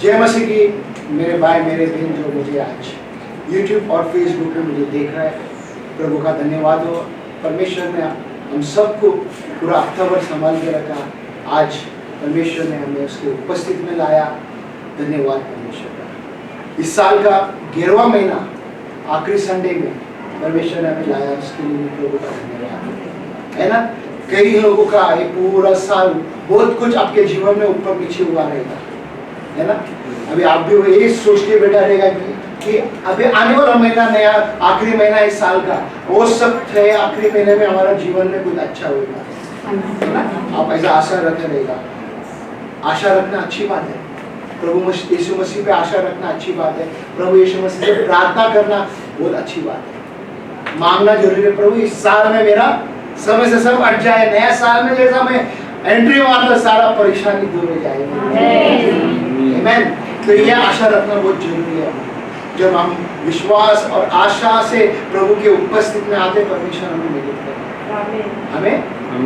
जय मसीह की मेरे भाई मेरे बहन जो मुझे आज YouTube और Facebook पे मुझे देख रहा है, प्रभु का धन्यवाद हो। परमेश्वर ने हम सबको पूरा हफ्ता भर संभाल के रखा, आज परमेश्वर ने हमें उसके उपस्थिति में लाया। धन्यवाद परमेश्वर का। इस साल का 11वां महीना आखिरी संडे में परमेश्वर ने हमें लाया, उसके लिए प्रभु का धन्यवाद है ना। कई लोगों का ये पूरा साल बहुत कुछ आपके जीवन में ऊपर पीछे हुआ रहेगा, है ना। अभी आप भी यही सोच के बैठा रहेगा कि अभी आने वाला महीना नया आखिरी महीना इस साल का, हो सकता है आखिरी महीने में हमारा जीवन में कुछ अच्छा होगा, है ना। आप ऐसा आशा रखे रहेगा। आशा रखना अच्छी बात है, प्रभु यीशु मसीह पे आशा रखना अच्छी बात है, प्रभु यीशु मसीह से प्रार्थना करना बहुत अच्छी बात है। मांगना जरूरी है, प्रभु इस साल में मेरा समय से सब हट जाए, नया साल में जैसा मैं एंट्री मारता सारा परेशानी दूर हो जाएगी। आमीन। तो यह आशा रखना बहुत जरूरी है। जब हम विश्वास और आशा से प्रभु के उपस्थिति में आते, परमेश्वर हमें मदद करें। हमें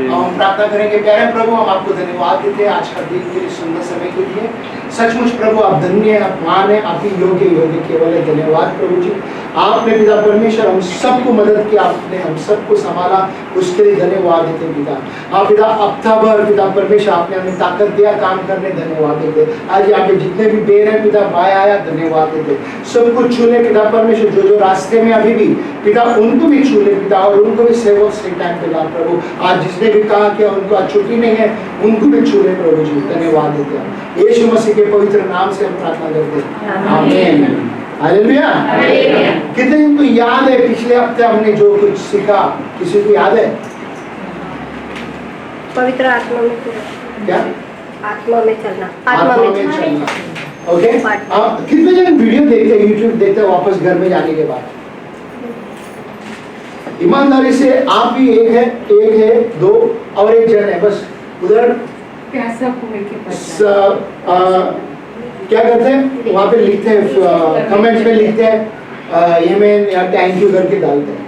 हम प्रार्थना करेंगे। प्यारे प्रभु, हम आपको धन्यवाद देते हैं आज का दिन के लिए, सुंदर समय के लिए। सचमुच प्रभु आप धन्य हैं, आप महान हैं, आप ही योग्य केवल है। धन्यवाद प्रभु जी, आपने पिता परमेश्वर हम सबको मदद की, आपने हम सबको संभाला, उसके लिए धन्यवाद देते हैं पिता। हाँ पिता, हफ्ता भर पिता परमेश्वर आपने हमें ताकत दिया काम करने, धन्यवाद देते। आज यहाँ पे जितने भी बेर हैं पिता, भाई आया, धन्यवाद देते। सब कुछ छूने पिता परमेश्वर, जो रास्ते में अभी भी पिता उनको भी छूने पिता, और उनको भी सेवक सही टाइम पे ला प्रभु। आज जिसने भी कहा कि उनको आज छुट्टी नहीं है, उनको भी छूने प्रभु जी, धन्यवाद देते हैं। यीशु मसीह के पवित्र नाम से हम प्रार्थना करते हैं, आमीन। हालेलुया। कितने इनको याद है पिछले हफ्ते हमने जो कुछ सीखा, किसी को याद है? पवित्र आत्मा में क्या? आत्मा में चलना, आत्मा में चलना। ओके। कितने जन वीडियो देखते हैं, यूट्यूब देखते हैं वापस घर में जाने के बाद? ईमानदारी से आप ही एक है, दो और एक जन है बस। उधर क्या करते हैं, वहाँ पे लिखते हैं, कमेंट्स में लिखते हैं आमीन या थैंक यू करके डालते हैं।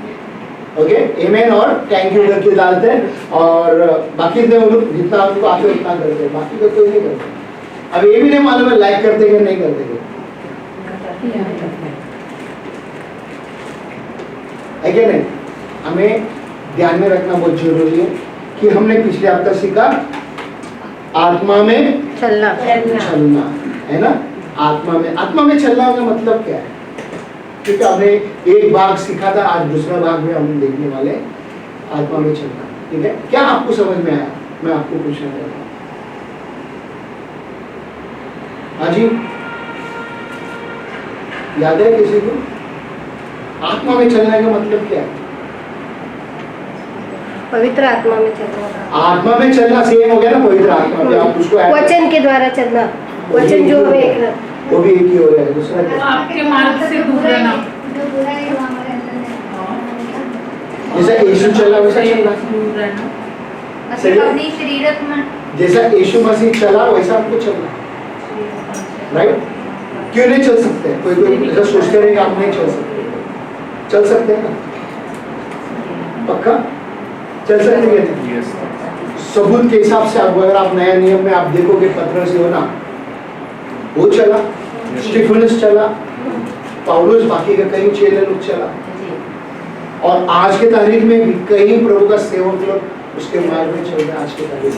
ओके, आमीन और थैंक यू करके डालते हैं, और बाकी लोग जितना उनको आते उतना करते हैं, बाकी तो कोई नहीं करते। अब ये भी नहीं मालूम है लाइक करते हैं नहीं करते है क्या नहीं। हमें ध्यान में रखना बहुत जरूरी है कि हमने पिछले हफ्ता सीखा आत्मा में चलना, है ना। आत्मा में चलना का मतलब क्या है? क्योंकि हमने एक भाग सीखा था, आज दूसरा भाग में हम देखने वाले आत्मा में चलना। ठीक है, क्या आपको समझ में आया? मैं आपको पूछना चाहता हूँ। हाँ जी, याद है किसी को? आत्मा में चलने का मतलब क्या है? पवित्र आत्मा में चलना। आत्मा में चलना सेम हो गया ना पवित्र आत्मा में, आप उसको वचन के द्वारा चलना, वचन जो हमें वो भी एक ही हो गया। दूसरा क्या? आपके मार्ग से दूर रहना, जैसा यीशु चला वैसा चलना, दूर रहना, अपनी शरीरत में जैसा यीशु मसीह चला वैसा आपको चलना, राइट। क्यों नहीं चल सकते? कोई ऐसा सोचते रहेगा आप नहीं चल सकते, चल सकते हैं ना? पक्का चल सकते हैं। सबूत के हिसाब से अगर आप नया नियम में आप देखोगे, पतरस हो ना, वो चला, स्टीफनस चला, पौलुस, बाकी के कई चेले लोग चला, और आज के तारीख में भी कई प्रभु का सेवक लोग उसके मार्ग में चल रहे हैं। आज के तारीख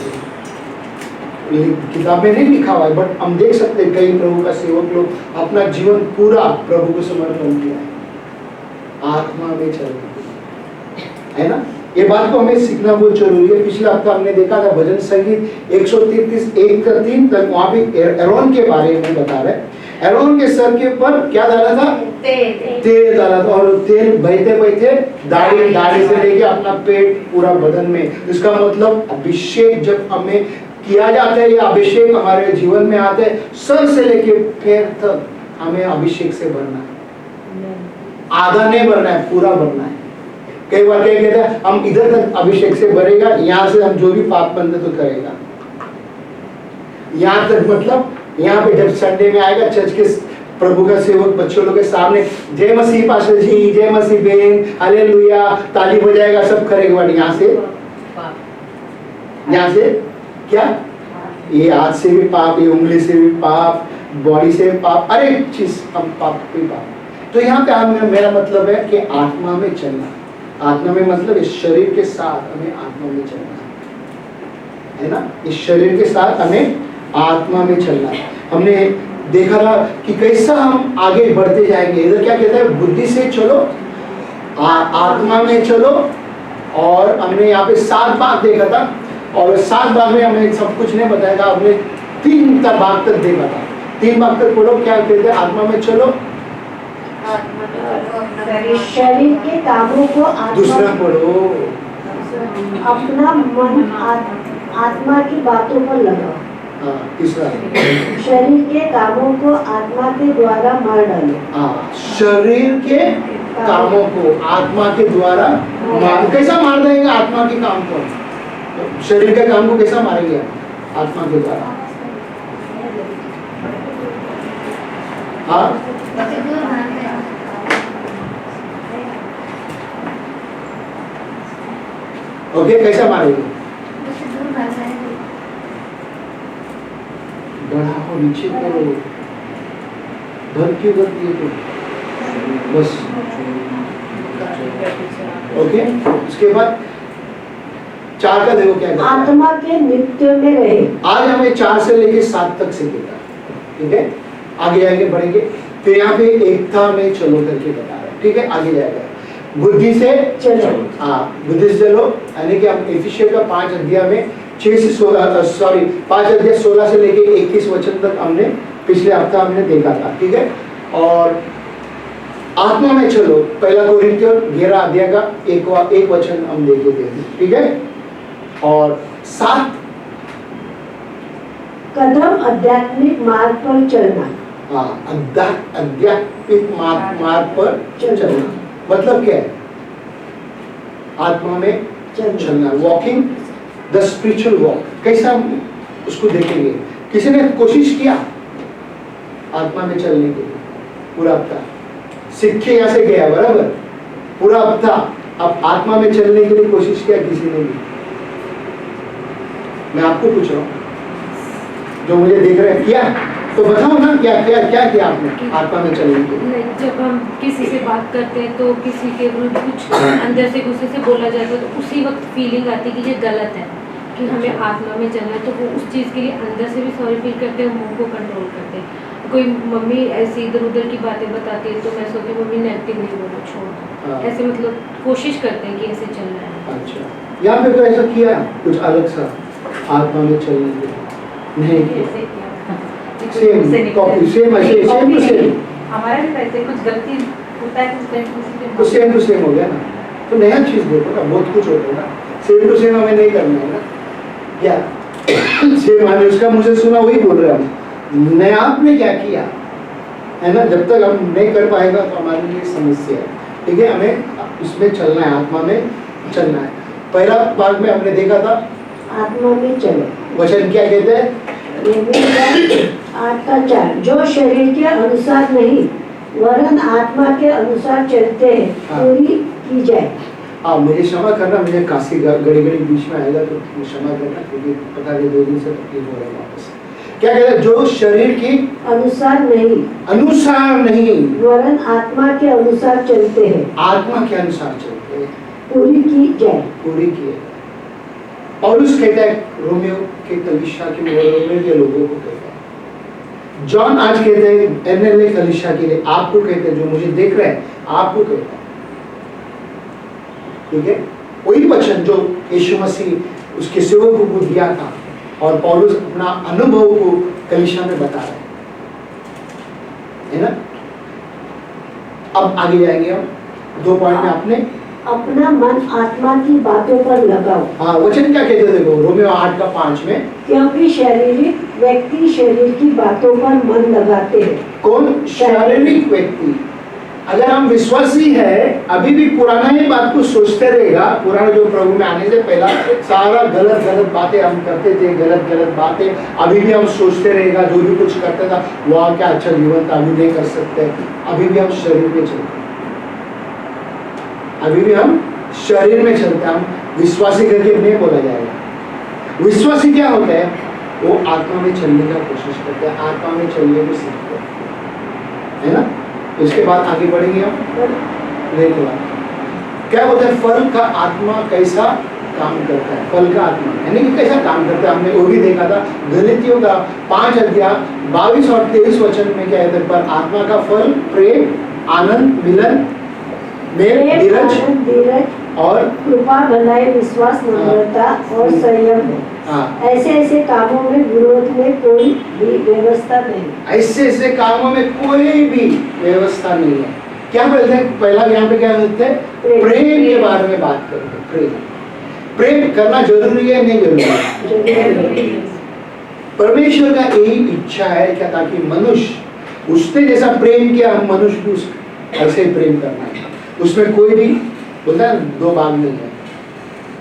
में किताब में नहीं लिखा हुआ है, बट हम देख सकते हैं कई प्रभु का सेवक लोग अपना जीवन पूरा प्रभु को समर्पण किया है। आत्मा में चल है ना। ये बात को हमें सीखना बहुत जरूरी है। पिछला हफ्ता हमने देखा था भजन संगीत 133 1-3 तक, वहाँ भी एरोन के बारे में बता रहे हैं। एरोन के सर के ऊपर क्या डाला था? तेल डाला था, और तेल बहते बहते दाढ़ी से लेके अपना पेट पूरा बदन में। इसका मतलब अभिषेक जब हमें किया जाता है, या अभिषेक हमारे जीवन में आते हैं, सर से लेके पैर तक हमें अभिषेक से भरना है। आधा नहीं भरना है, पूरा भरना है। कई बार क्या कहते हैं, हम इधर तक अभिषेक से भरेगा, यहाँ से हम जो भी पाप बंद तो करेगा, यहाँ तक मतलब यहाँ पे जब संडे में आएगा चर्च के प्रभु का सेवक बच्चों लोग के सामने जय मसीह पास्टर जी, जय मसीह बहन, हालेलुया, ताली बजाएगा, सब करेगा। बट यहाँ से क्या? ये हाथ से भी पाप, ये उंगली से भी पाप, बॉडी से पाप, अरे चीज हम पाप पे पाप। तो यहाँ पे मेरा मतलब है कि आत्मा में चलना। आत्मा में मतलब इस शरीर के साथ हमें आत्मा में चलना है ना, इस शरीर के साथ हमें आत्मा में चलना है। हमने देखा था कि कैसा हम आगे बढ़ते जाएंगे। इधर क्या कहता है, बुद्धि से चलो, आत्मा में चलो। और हमने यहाँ पे 7 भाग देखा था, और 7 भाग में हमें सब कुछ नहीं बताया था, हमने 3 भाग तक देखा था। 3 भाग तक पढ़ो, क्या कहते हैं, आत्मा में चलो, शरीर के कामों को दूसरा पढ़ो, अपना मन आत्मा की बातों पर लगाओ। हाँ, तीसरा शरीर के कामों को आत्मा के द्वारा मार डालो। हाँ, शरीर के कामों को आत्मा के द्वारा कैसा मार देंगे आत्मा के काम को? शरीर के काम को कैसा मारेंगे आत्मा के द्वारा? हाँ, ओके, कैसा मारेंगे? बढ़ाओ, नीचे करो, भर क्यों करती है तुम? बस, ओके। उसके बाद 4 का देखो क्या कहता है? आत्मा के नित्य में रहे। आज हमें 4 से लेके 7 तक सीखेगा, ठीक है? आगे आगे बढ़ेंगे। फिर यहाँ पे एकता में चलो करके बता रहे हैं, ठीक है? आगे जाएगा, बुद्धि से चलो। हाँ, बुद्धि से चलो, यानी कि हम एफिशिएंट का 5 अध्याय में 5 अध्याय 16 से लेके 21 वचन तक हमने पिछले हफ्ता हमने देखा था, ठीक है? और आत्मा में चलो, पहला कोरिन्थियों 11 अध्याय का एक वचन हम देखे थे, ठीक है? और 7 कदम आध्यात्मिक मार्ग पर चलना। हाँ, आध्यात्मिक मार्ग पर चलना मतलब क्या है? आत्मा में चलना, वॉकिंग द स्पिरिचुअल वॉक। कैसा हम उसको देखेंगे? किसी ने कोशिश किया आत्मा में चलने के लिए? पूरा हफ्ता सीख के यहाँ से गया, बराबर, पूरा हफ्ता अब आत्मा में चलने के लिए कोशिश किया किसी ने भी? मैं आपको पूछ रहा हूँ, जो मुझे देख रहे हैं, किया? तो बताओ ना, क्या किया आपने आत्मा में चलने के लिए? जब हम किसी से बात करते हैं तो किसी के विरुद्ध कुछ अंदर से गुस्से से बोला जाता है, तो उसी वक्त फीलिंग आती है कि ये गलत है, कि हमें आत्मा में चलना है। तो वो उस चीज़ के लिए अंदर से भी सॉरी फील करते हैं, मुंह को कंट्रोल करते हैं। कोई मम्मी ऐसी इधर उधर की बातें बताती है तो मैं सोचती हूँ मम्मी नेगेटिव नहीं बोलो, छोड़। हाँ। ऐसे मतलब कोशिश करते हैं कि ऐसे चलना है। अच्छा, यहाँ पे तो ऐसा किया कुछ अलग सा आत्मा में चलने के लिए? नहीं किया। ऐसे किया same copy, same to same. हमारा भी वैसे कुछ गलती होता है तो सेम टू सेम हो गया ना। तो नया चीज देखो ना, बहुत कुछ होता है ना। सेम टू सेम हमें नहीं करना है ना, क्या सेम आने उसका मुझे सुना वही बोल रहे हम। नया आपने क्या किया है ना, जब तक हम नहीं कर पाएगा तो हमारे लिए समस्या है, ठीक है? हमें उसमें चलना है, आत्मा में चलना है। पहला भाग में हमने देखा था आत्मा में चलो, वचन क्या कहते हैं? 8:4 जो शरीर के अनुसार नहीं वरन आत्मा के अनुसार चलते हैं पूरी की जाए। हाँ, मुझे क्षमा करना, मुझे काशी घड़ी बीच में आएगा तो क्षमा करना, क्योंकि पता नहीं 2 दिन से तकलीफ हो रहा है वापस। क्या कहते हैं? जो शरीर की अनुसार नहीं वरन आत्मा के अनुसार चलते हैं, आत्मा के अनुसार चलते हैं, पूरी की जाए। पूरी किए। पौलुस कहता है रोमियो के कलीसिया के लोगों को कहता है। जॉन आज कहते हैं एनएलए कलीसिया के लिए, आपको कहते हैं, जो मुझे देख रहे हैं आपको कहता है, ठीक है? वही वचन जो यीशु मसीह उसके सेवकों को दिया था, और पौलुस अपना अनुभव को कलीसिया में बता रहे है ना। अब आगे जाएंगे हम 2 पॉइंट में अपने अपना मन आत्मा की बातों पर लगाओ। हाँ, वचन क्या कहते देखो, रोमियो 8:5 में, क्योंकि शारीरिक व्यक्ति शरीर की बातों पर मन लगाते हैं। कौन? शारीरिक व्यक्ति। अगर हम विश्वासी है, अभी भी पुराना ही बात को सोचते रहेगा, पुराना जो प्रभु में आने से पहला सारा गलत बातें हम करते थे, गलत बातें अभी भी हम सोचते रहेगा, जो भी कुछ करता था वह क्या अच्छा जीवन था, अभी नहीं कर सकते, अभी भी हम शरीर में चलते हैं, अभी भी हम शरीर में चलते हैं। हम विश्वासी करके नहीं बोला जाएगा। विश्वासी क्या होता है? वो आत्मा में चलने का कोशिश करते हैं, आत्मा में चलने को सीखते हैं, है ना। उसके बाद आगे बढ़ेंगे हम लेने वाले क्या बोलते हैं, फल का आत्मा कैसा काम करता है। फल का आत्मा यानी कि कैसा काम करता है, हमने वो भी देखा था गलतियों का 5 अध्याय 22 और 23 वचन में क्या है, पर आत्मा का फल प्रेम, आनंद, मिलन, मेल, धीरज और कृपा, भलाई, विश्वास, नम्रता और संयम है। ऐसे ऐसे कामों में विरोध में कोई भी व्यवस्था नहीं। ऐसे ऐसे कामों में कोई भी व्यवस्था नहीं है। क्या बोलते हैं, पहला यहाँ पे क्या बोलते हैं, प्रेम के बारे में बात करते हैं। प्रेम प्रेम करना जरूरी है, नहीं जरूरी है। परमेश्वर का यही इच्छा है क्या, ताकि मनुष्य उसने जैसा प्रेम किया, हम मनुष्य भी उस ऐसे ही प्रेम करना है। उसमें कोई भी बोलता है दो भाग नहीं है,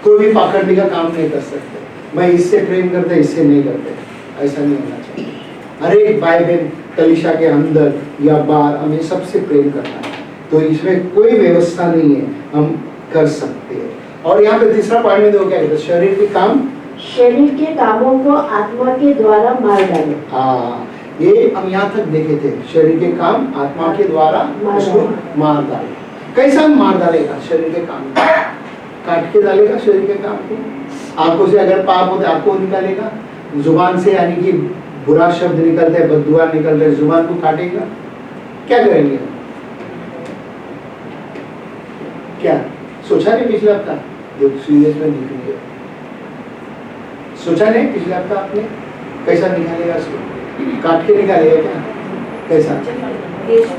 कोई भी पाखंडी का काम नहीं कर सकते, मैं इससे प्रेम करते इससे नहीं करते, ऐसा नहीं होना चाहिए। हर एक भाई बहन कलीसिया के अंदर या बाहर हमें सबसे प्रेम करना है, तो इसमें कोई व्यवस्था नहीं है, हम कर सकते हैं। और यहाँ पे तीसरा पॉइंट में देखो क्या कहते हैं, शरीर के काम, शरीर के कामों को आत्मा के द्वारा मार डालो। हाँ, ये हम यहाँ तक देखे थे, शरीर के काम आत्मा के द्वारा उसको मार डाले। कैसा मार डालेगा शरीर के काम, काट के डालेगा शरीर के काम को। आंखों से अगर पाप होता है आपको निकालेगा, जुबान से यानी कि बुरा शब्द निकलता है, बददुआ निकलता है, जुबान को काटेगा। क्या करेंगे, क्या सोचा नहीं पिछले हफ्ता, जो सीरियस में लिख रही है, सोचा नहीं पिछले हफ्ता आपने कैसा निकालेगा उसको, काट के निकालेगा क्या, कैसा।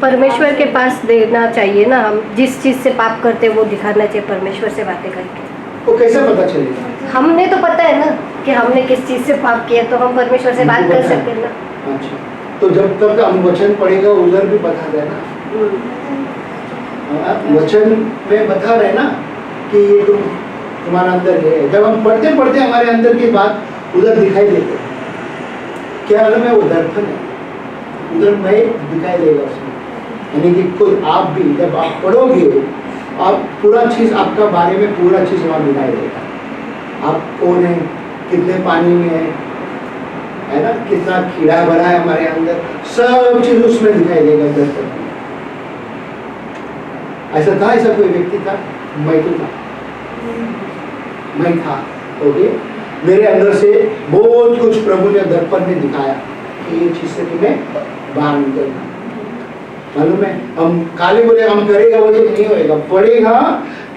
परमेश्वर के पास देना चाहिए ना, हम जिस चीज से पाप करते हैं वो दिखाना चाहिए परमेश्वर से बातें करके। वो कैसे पता चलेगा, हमने तो पता है ना कि हमने किस चीज से पाप किया, तो हम परमेश्वर से बात कर सकते हैं ना। अच्छा, तो जब तक हम वचन पढ़ेगा उधर भी बता देना, वचन में बता रहे ना कि ये तुम्हारा अंदर है। जब हम पढ़ते पढ़ते हमारे अंदर की बात उधर दिखाई देते, क्या है वो दर्पण है, उधर मैं दिखाई देगा उसमें। यानी कि खुद आप भी जब आप पढ़ोगे, आप पूरा चीज आपका बारे में पूरा चीज वहाँ दिखाई देगा। आप कौन है, कितने पानी में है ना, कितना कीड़ा भरा है हमारे अंदर, सब चीज उसमें दिखाई देगा दर्पण। ऐसा था, ऐसा कोई व्यक्ति था, मैं तो था, मैं था। ओके, मेरे अंदर से बहुत कुछ प्रभु ने दर्पण में दिखाया कि ये चीज से तुम्हें बाहर निकलना। मालूम है, हम काले बोले हम करेगा वो तो नहीं होएगा, पढ़ेगा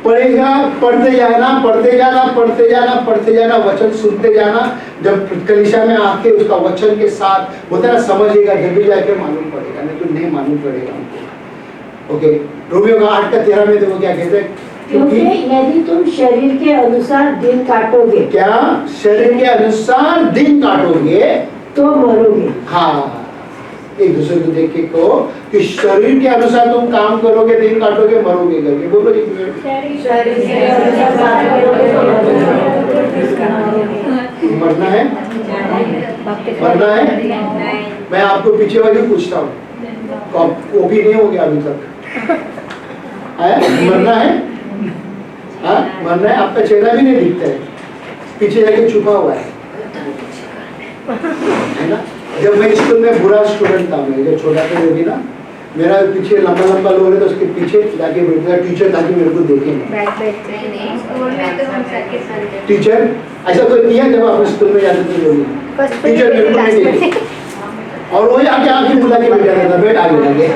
पढ़ेगा, पढ़ते जाना पढ़ते जाना पढ़ते जाना पढ़ते जाना, वचन सुनते जाना। जब कलीसिया में आके उसका वचन के साथ होता ना समझेगा, जब भी जाके मालूम पड़ेगा, नहीं तो नहीं मालूम पड़ेगा हमको। ओके, रोमियो का 8:13 में देखो क्या कहते हैं, क्योंकि यदि तुम शरीर के अनुसार दिन काटोगे, क्या शरीर के अनुसार दिन काटोगे तो मरोगे। हाँ, एक दूसरे को देख के कहो कि शरीर के अनुसार तुम काम करोगे, दिन काटोगे, मरोगे करके बोलो। मरना है, मरना है। मैं आपको पीछे वाली पूछता हूँ, कॉपी नहीं हो गया अभी तक, मरना है, हाँ मरना है। आपका चेहरा भी नहीं दिखता है, पीछे जाके छुपा हुआ है ना। जब मैं स्कूल में बुरा स्टूडेंट था, मैं जब छोटा था भी ना, मेरा पीछे लंबा लंबा लोग है तो उसके पीछे जाके बैठता टीचर, ताकि मेरे को देखे टीचर। ऐसा कोई किया जब आप स्कूल में जाते थे लोग, टीचर मेरे को नहीं देखे, और वही आके आके बुला के बैठ जाता था, बैठ आगे आगे।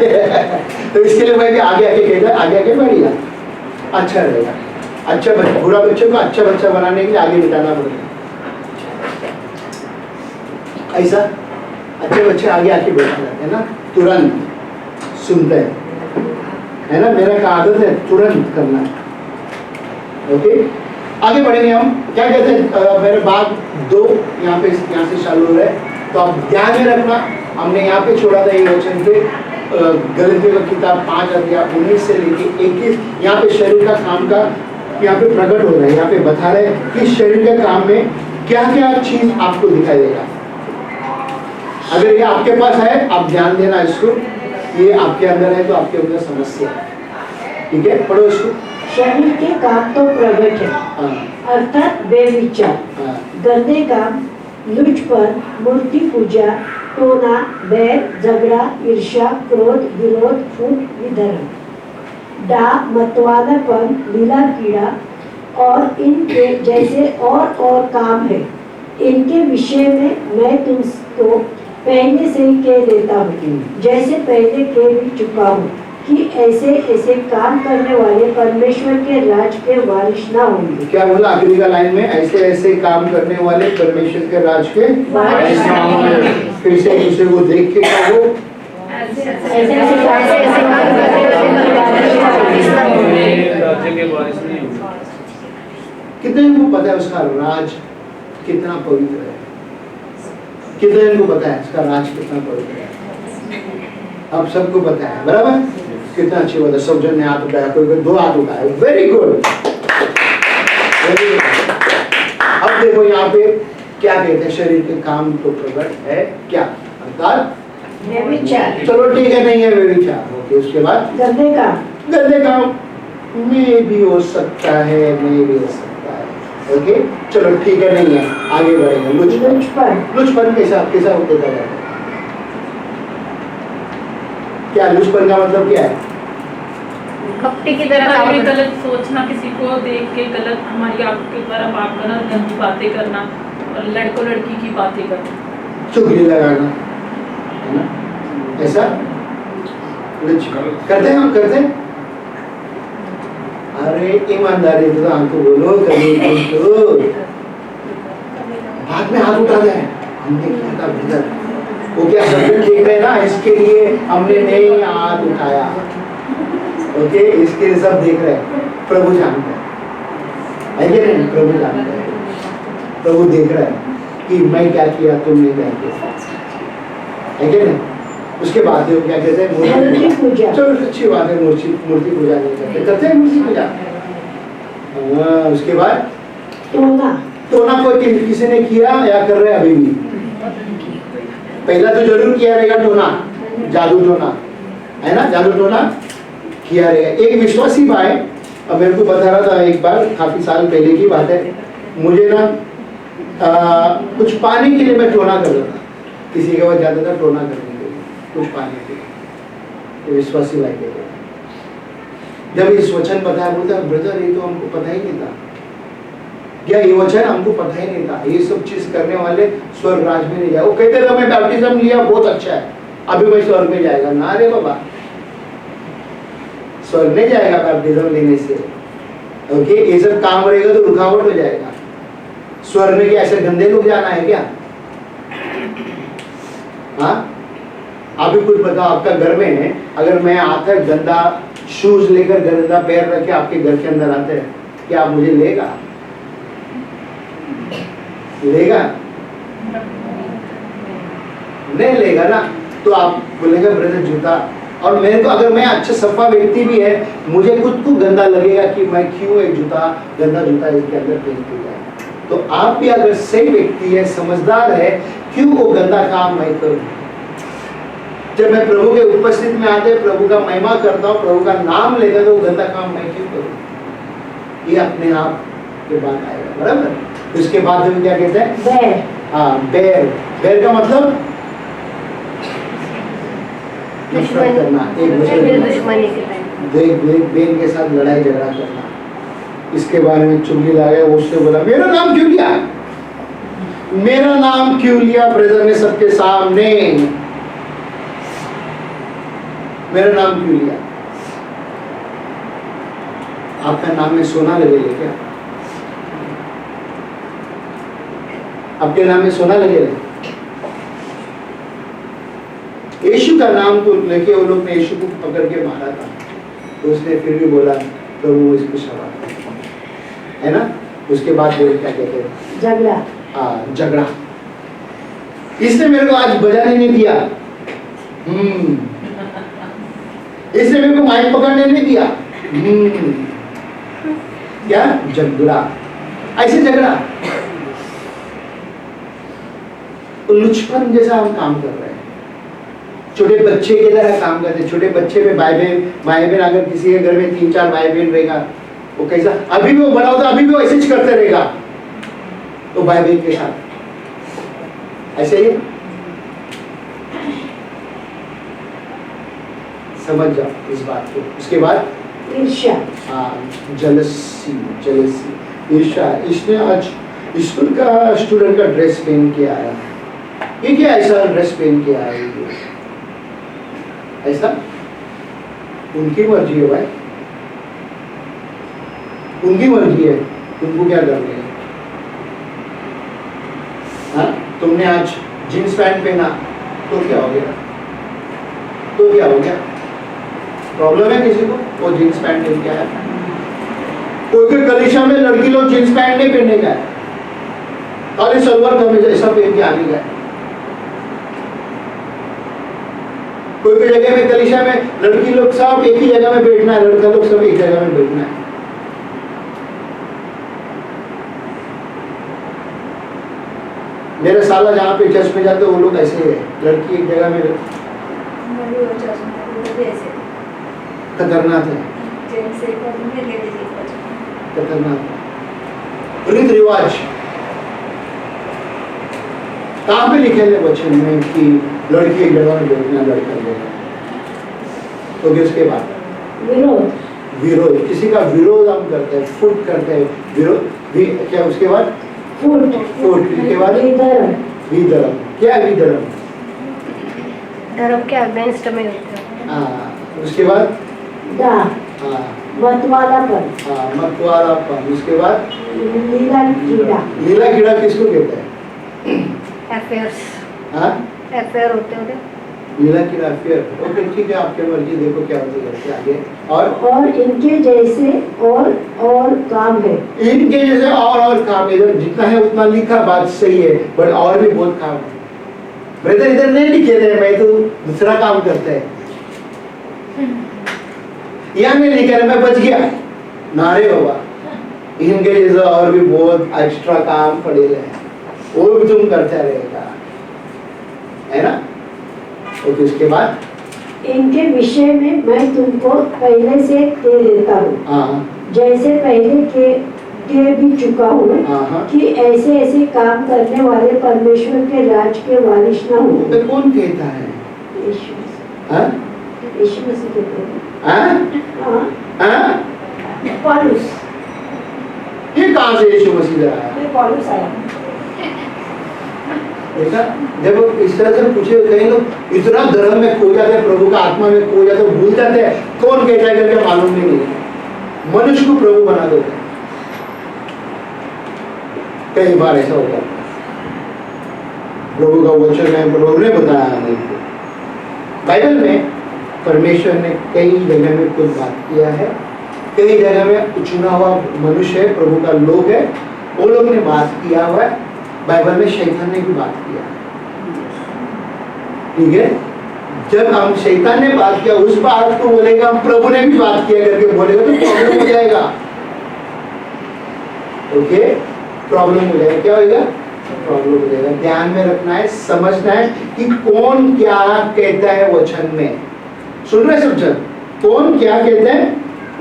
तो इसके लिए मैं भी आगे आके कहता, आगे आगे बैठ जा, अच्छा रहेगा। अच्छा बच्चा, बुरा बच्चे को अच्छा बच्चा बनाने के लिए आगे बिठाना पड़ेगा। ऐसा अच्छे बच्चे आगे आके बैठ जाते हैं ना, तुरंत सुनते हैं, है ना। मेरा का आदत है तुरंत करना है। ओके, आगे बढ़ेंगे हम। क्या कहते हैं, मेरे बात 2 यहाँ से चालू हो रहा है, तो आप ध्यान में रखना। हमने यहाँ पे छोड़ा था ये वचन पे, गलतियों का किताब 5:19 से लेके 21। यहाँ पे शरीर का काम का यहाँ पे प्रकट हो रहा है, यहाँ पे बता रहे हैं कि शरीर के काम में क्या क्या चीज आपको दिखाई देगा। अगर ये आपके पास है, आप ध्यान देना इसको, ये आपके अंदर है तो आपके अंदर समस्या है। ठीक है, पढ़ो इसको। शरीर के काम तो प्रकट है, अर्थात बेविचार, गंदे काम, लुचपन, मूर्ति पूजा, टोना, बैर, झगड़ा, ईर्ष्या, क्रोध, विरोध, फूट, विधर्म, डा, मतवालापन, लीला कीड़ा और इनके जैसे और काम है। इनके विषय में मैं तुमको पहले से ही कह देता हूँ, जैसे पहले कह भी चुका हूँ कि ऐसे ऐसे काम करने वाले परमेश्वर के राज के वारिस ना होंगे। क्या बोला आखिरी का लाइन में? ऐसे ऐसे काम करने वाले परमेश्वर के राज के वारिस ना होंगे। फिर से दूसरे को देख के कहो, ऐसे ऐसे काम करने वाले राज्य के वारिस नहीं होंगे। कितने इनको पता है उसका राज कितना पवित्र है? कितने इनको पता है उसका राज कितना पवित्र है? आप सबको पता है, बराबर? कितना अच्छी बात है। सब जन ने हाथ उठाया, कोई दो हाथ उठाया, वेरी गुड, वेरी गुड। अब देखो यहाँ पे क्या कहते हैं, शरीर के काम तो प्रकट है क्या? अर्थात व्यभिचार, चलो ठीक है, नहीं है व्यभिचार, ओके। उसके बाद गंदे काम, गंदे काम में भी हो सकता है, नहीं भी हो सकता है, ओके। चलो ठीक है, नहीं है, आगे बढ़ेंगे। लुचपन, लुचपन कैसा कैसा होता है? क्या लुचपन का मतलब क्या है? कपटी की तरह हमारी काम गलत सोचना, किसी को देख के गलत हमारी आंखों के द्वारा बात करना, गंदी बातें करना और लड़कों लड़की की बातें करना, चुगली लगाना, है ना? ऐसा करते हैं हम, करते हैं। अरे ईमानदारी तो हमको बोलो, कभी तो हाथ में हाथ उठाना है। हमने किया था भीतर, वो क्या सब देख रहे हैं ना, इसके लिए हमने नहीं हाथ उठाया, ओके। इसके लिए सब देख रहे हैं, प्रभु जानते हैं, है कि नहीं? प्रभु जानते हैं, प्रभु देख रहे हैं कि मैं क्या किया, तुमने क्या किया, है कि नहीं? उसके बाद वो क्या कहते हैं? मूर्ति पूजा। चलो अच्छी बात है, मूर्ति पूजा नहीं करते, करते हैं मूर्ति पूजा। उसके बाद टोना, टोना कोई किसी ने किया या कर रहे हैं अभी भी? पहला तो जरूर किया रहेगा टोना, जादू टोना, है ना? जादू टोना किया रहेगा। एक विश्वासी भाई अब मेरे को बता रहा था एक बार, काफी साल पहले की बात है, मुझे ना कुछ पाने के लिए मैं टोना कर रहा था, किसी के पास जाता था टोना करने के लिए, कुछ पाने के लिए, विश्वासी भाई के लिए। जब इस वचन बताया, बोलता ब्रदर ये तो हमको पता ही नहीं था, क्या ये वचन हमको पता ही नहीं था, ये सब चीज करने वाले स्वर्ग राज में नहीं जाए। वो कहते थे मैं बैप्टिज्म लिया, बहुत अच्छा है, अभी मैं स्वर्ग में जाएगा ना। रे बाबा, स्वर्ग नहीं जाएगा बैप्टिज्म लेने से, ओके। ये सब काम रहेगा तो रुकावट हो जाएगा। स्वर्ग में क्या ऐसे गंदे लोग जाना है क्या? हाँ, आप भी कुछ बताओ। आपका घर में है, अगर मैं आता गंदा शूज लेकर, गंदा पैर रख के आपके घर के अंदर आते हैं, क्या आप मुझे लेगा? लेगा? नहीं लेगा ना। तो आप बोलेगा ब्रदर जूता, और मेरे को अगर मैं अच्छा सफा व्यक्ति भी है, मुझे खुद को गंदा लगेगा कि मैं क्यों एक जूता, गंदा जूता इसके अंदर पहन के जाए। तो आप भी अगर सही व्यक्ति है, समझदार है, क्यों वो गंदा काम मैं करूं? जब मैं प्रभु के उपस्थिति में आते प्रभु का महिमा करता हूँ, प्रभु का नाम लेकर, तो गंदा काम मैं क्यों करूं? ये अपने आप के बाद आएगा, बराबर। उसके बाद में क्या कहते हैं? बैर। हाँ, बैर। बैर का मतलब नफरत करना, एक दूसरे बेन के साथ लड़ाई झगड़ा करना। इसके बारे में चुगली लगाया, उससे बोला मेरा नाम क्यों लिया, मेरा नाम क्यों लिया ब्रदर ने सबके सामने, मेरा नाम क्यों लिया? आपका नाम में सोना लगेगा क्या? आपके नाम में सोना लगेगा? यीशु का नाम को लेके वो लोग ने यीशु को पकड़ के मारा था, तो उसने फिर भी बोला प्रभु इसको क्षमा कर, है ना? उसके बाद बोले क्या कहते हैं? झगड़ा। हाँ, झगड़ा। इसने मेरे को आज बजाने नहीं दिया, इसने मेरे को माइक पकड़ने नहीं दिया, क्या? झगड़ा। ऐसे झगड़ा, लुचपन जैसा हम काम कर रहे हैं। छोटे बच्चे की तरह काम करते हैं। छोटे बच्चे में भाई बहन अगर किसी के घर में 3-4 भाई बहन रहेगा, वो कैसा, अभी भी वो बड़ा होता, अभी भी वो ऐसे करते रहेगा, तो भाई बहन के साथ ऐसे ही समझ जाओ इस बात को। उसके बाद ईर्ष्या, जलसी, ईर्ष्या। इसने आज स्कूल का स्टूडेंट का ड्रेस पहन के आया, ये क्या ऐसा ड्रेस पहन के आया है? ऐसा उनकी मर्जी है भाई, उनकी मर्जी है, तुमको क्या करना है? हाँ, तुमने आज जींस पैंट पहना तो क्या हो गया? तो क्या हो गया? प्रॉब्लम है किसी को वो जींस पैंट पहन के आया? कोई कलीसिया में लड़की लोग जींस पैंट नहीं पहनने का है, खाली सलवार कमीज ऐसा पहन के आने का है। कोई जगह में कलीसिया में लड़की लोग सब एक ही जगह में बैठना है, लड़का लोग सब एक जगह में बैठना है। मेरे साला जहाँ पे चर्च में जाते वो लोग ऐसे है, लड़की एक जगह में खतरनाक है, खतरनाक रीत रिवाज। कहाँ पे लिखे हैं वचन में कि लड़की एक जगह में बैठना, लड़का एक जगह? तो उसके बाद विरोध, विरोध, किसी का विरोध हम करते हैं, फुट करते हैं, विरोध भी क्या? उसके बाद फूट, उसके बाद विधर्म, विधर्म। क्या है विधर्म? धर्म के अगेंस्ट में होता है। उसके बाद दाह, मतवालापन, मतवालापन। उसके बाद लीला कीड़ा, लीला कीड़ा किसको कहते हैं? अफेयर्स, हाँ, अफेयर होते होंगे। लीला कीड़ा, अफेयर। ओके ठीक है, आपकी मर्जी, देखो क्या होती है आगे। और इनके जैसे और काम है। इनके जैसे और काम है, इधर जितना है उतना लिखा, बात सही है, बट और भी बहुत काम है। ब्रदर इधर नहीं लिखे थे, मैं तो दूसरा काम करते हैं, यहाँ नहीं लिखे रहे, मैं बच गया ना रे बाबा। इनके जैसा और भी बहुत एक्स्ट्रा काम पड़े हैं, वो भी तुम करते रहेगा, है ना? ओके, उसके बाद इनके विषय में मैं तुमको पहले से कह देता हूँ, जैसे पहले के भी चुका हूँ कि ऐसे ऐसे काम करने वाले परमेश्वर के राज के वारिस न हो। तो कौन कहता है? यीशु मसीह कहते हैं। पौलुस, ये कहाँ से यीशु मसीह आया? पौलुस आया। देखा, जब इस तरह से पूछे, कई लोग इतना धर्म में खो जाते हैं, प्रभु का आत्मा में खो जाते हैं, भूल जाते हैं कौन कहता है करके मालूम नहीं है, मनुष्य को प्रभु बना देते हैं। कई बार ऐसा होता है, प्रभु का वचन है, प्रभु ने बताया हमें। बाइबल में परमेश्वर ने कई जगह में कुछ बात किया है, कई जगह में चुना हुआ मनुष्य है, प्रभु का लोग है, वो लोग ने बात किया हुआ है। बाइबल में शैतान ने भी बात किया, ठीक है? जब हम शैतान ने बात किया, उस बात को बोलेगा हम प्रभु ने भी बात किया करके बोलेगा तो प्रॉब्लम हो जाएगा। ओके, प्रॉब्लम हो जाएगा। क्या होगा? प्रॉब्लम हो जाएगा। ध्यान में रखना है, समझना है कि कौन क्या कहता है वचन में। सुन रहे सब जन, कौन क्या कहते हैं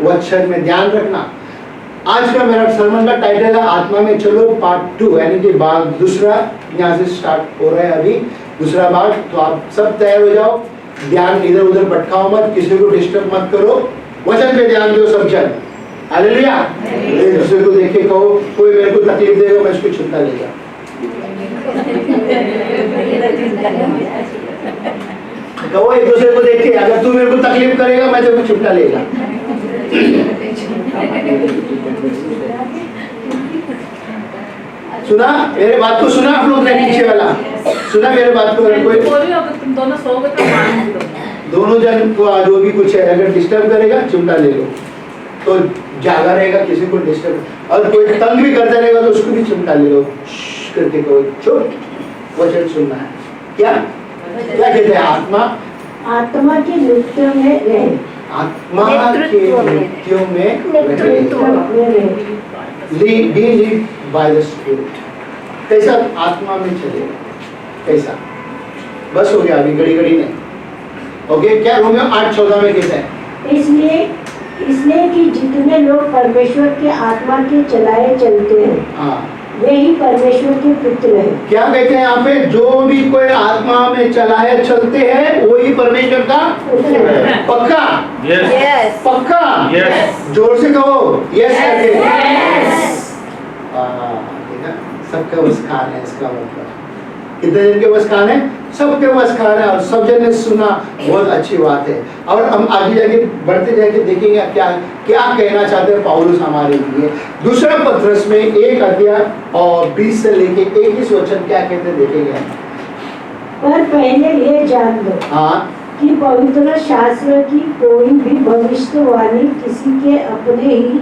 वचन में, ध्यान रखना। आज का मेरा सर्मन का टाइटल है आत्मा में चलो पार्ट 2, यानी कि भाग दूसरा यहाँ से स्टार्ट हो रहा है अभी, दूसरा भाग। तो आप सब तैयार हो जाओ, ध्यान इधर उधर भटकाओ मत, किसी को डिस्टर्ब मत करो, वचन पे ध्यान दो सब जन। हालेलुया। एक दूसरे को देख के कहो, कोई मेरे को तकलीफ देगा मैं उसको छुट्टा लेगा। कहो एक दूसरे को देख के, अगर तू मेरे को तकलीफ करेगा मैं तेरे को छुट्टा लेगा। सुना मेरे बात को? सुना आप लोग ने? नीचे वाला सुना मेरे बात को? कोई तुम दोनों सोओगे तो मान दो। दोनों जन को जो भी कुछ है अगर डिस्टर्ब करेगा चिमटा ले लो, तो जागा रहेगा, किसी को डिस्टर्ब, और कोई तंग भी करता रहेगा तो उसको भी चिमटा ले लो करके कहो चुप, वचन सुनना है। क्या क्या कहते हैं? आत्मा के नृत्य में रहे, आत्मा के नृत्यों में लीड बाय द स्पिरिट। कैसा? आत्मा में चले। कैसा? बस हो गया, अभी घड़ी घड़ी नहीं। ओके, क्या रोमियो 8:14 में कहता है? इसलिए कि जितने लोग परमेश्वर के आत्मा के चलाए चलते हैं, वे ही परमेश्वर के पुत्र हैं। क्या कहते हैं यहाँ पे? जो भी कोई आत्मा में चलाए चलते हैं वही परमेश्वर का पुत्र हैं। पक्का? यस पक्का? Yes. जोर से कहो यस करके। Yes. देखा, सबके बस खान है इसका मतलब। कितने जन के बस खान है? सबके बस खान है, और सब जन ने सुना, बहुत अच्छी बात है। और हम आगे जाके बढ़ते जाके देखेंगे क्या क्या कहना चाहते हैं पौलुस हमारे लिए। दूसरा पत्रस में 1 अध्याय और 20 से लेके 21 वचन क्या कहते हैं देखेंगे। पर पहले ये जान लो हाँ, कि पवित्र शास्त्र की कोई भी भविष्यवाणी किसी के अपने ही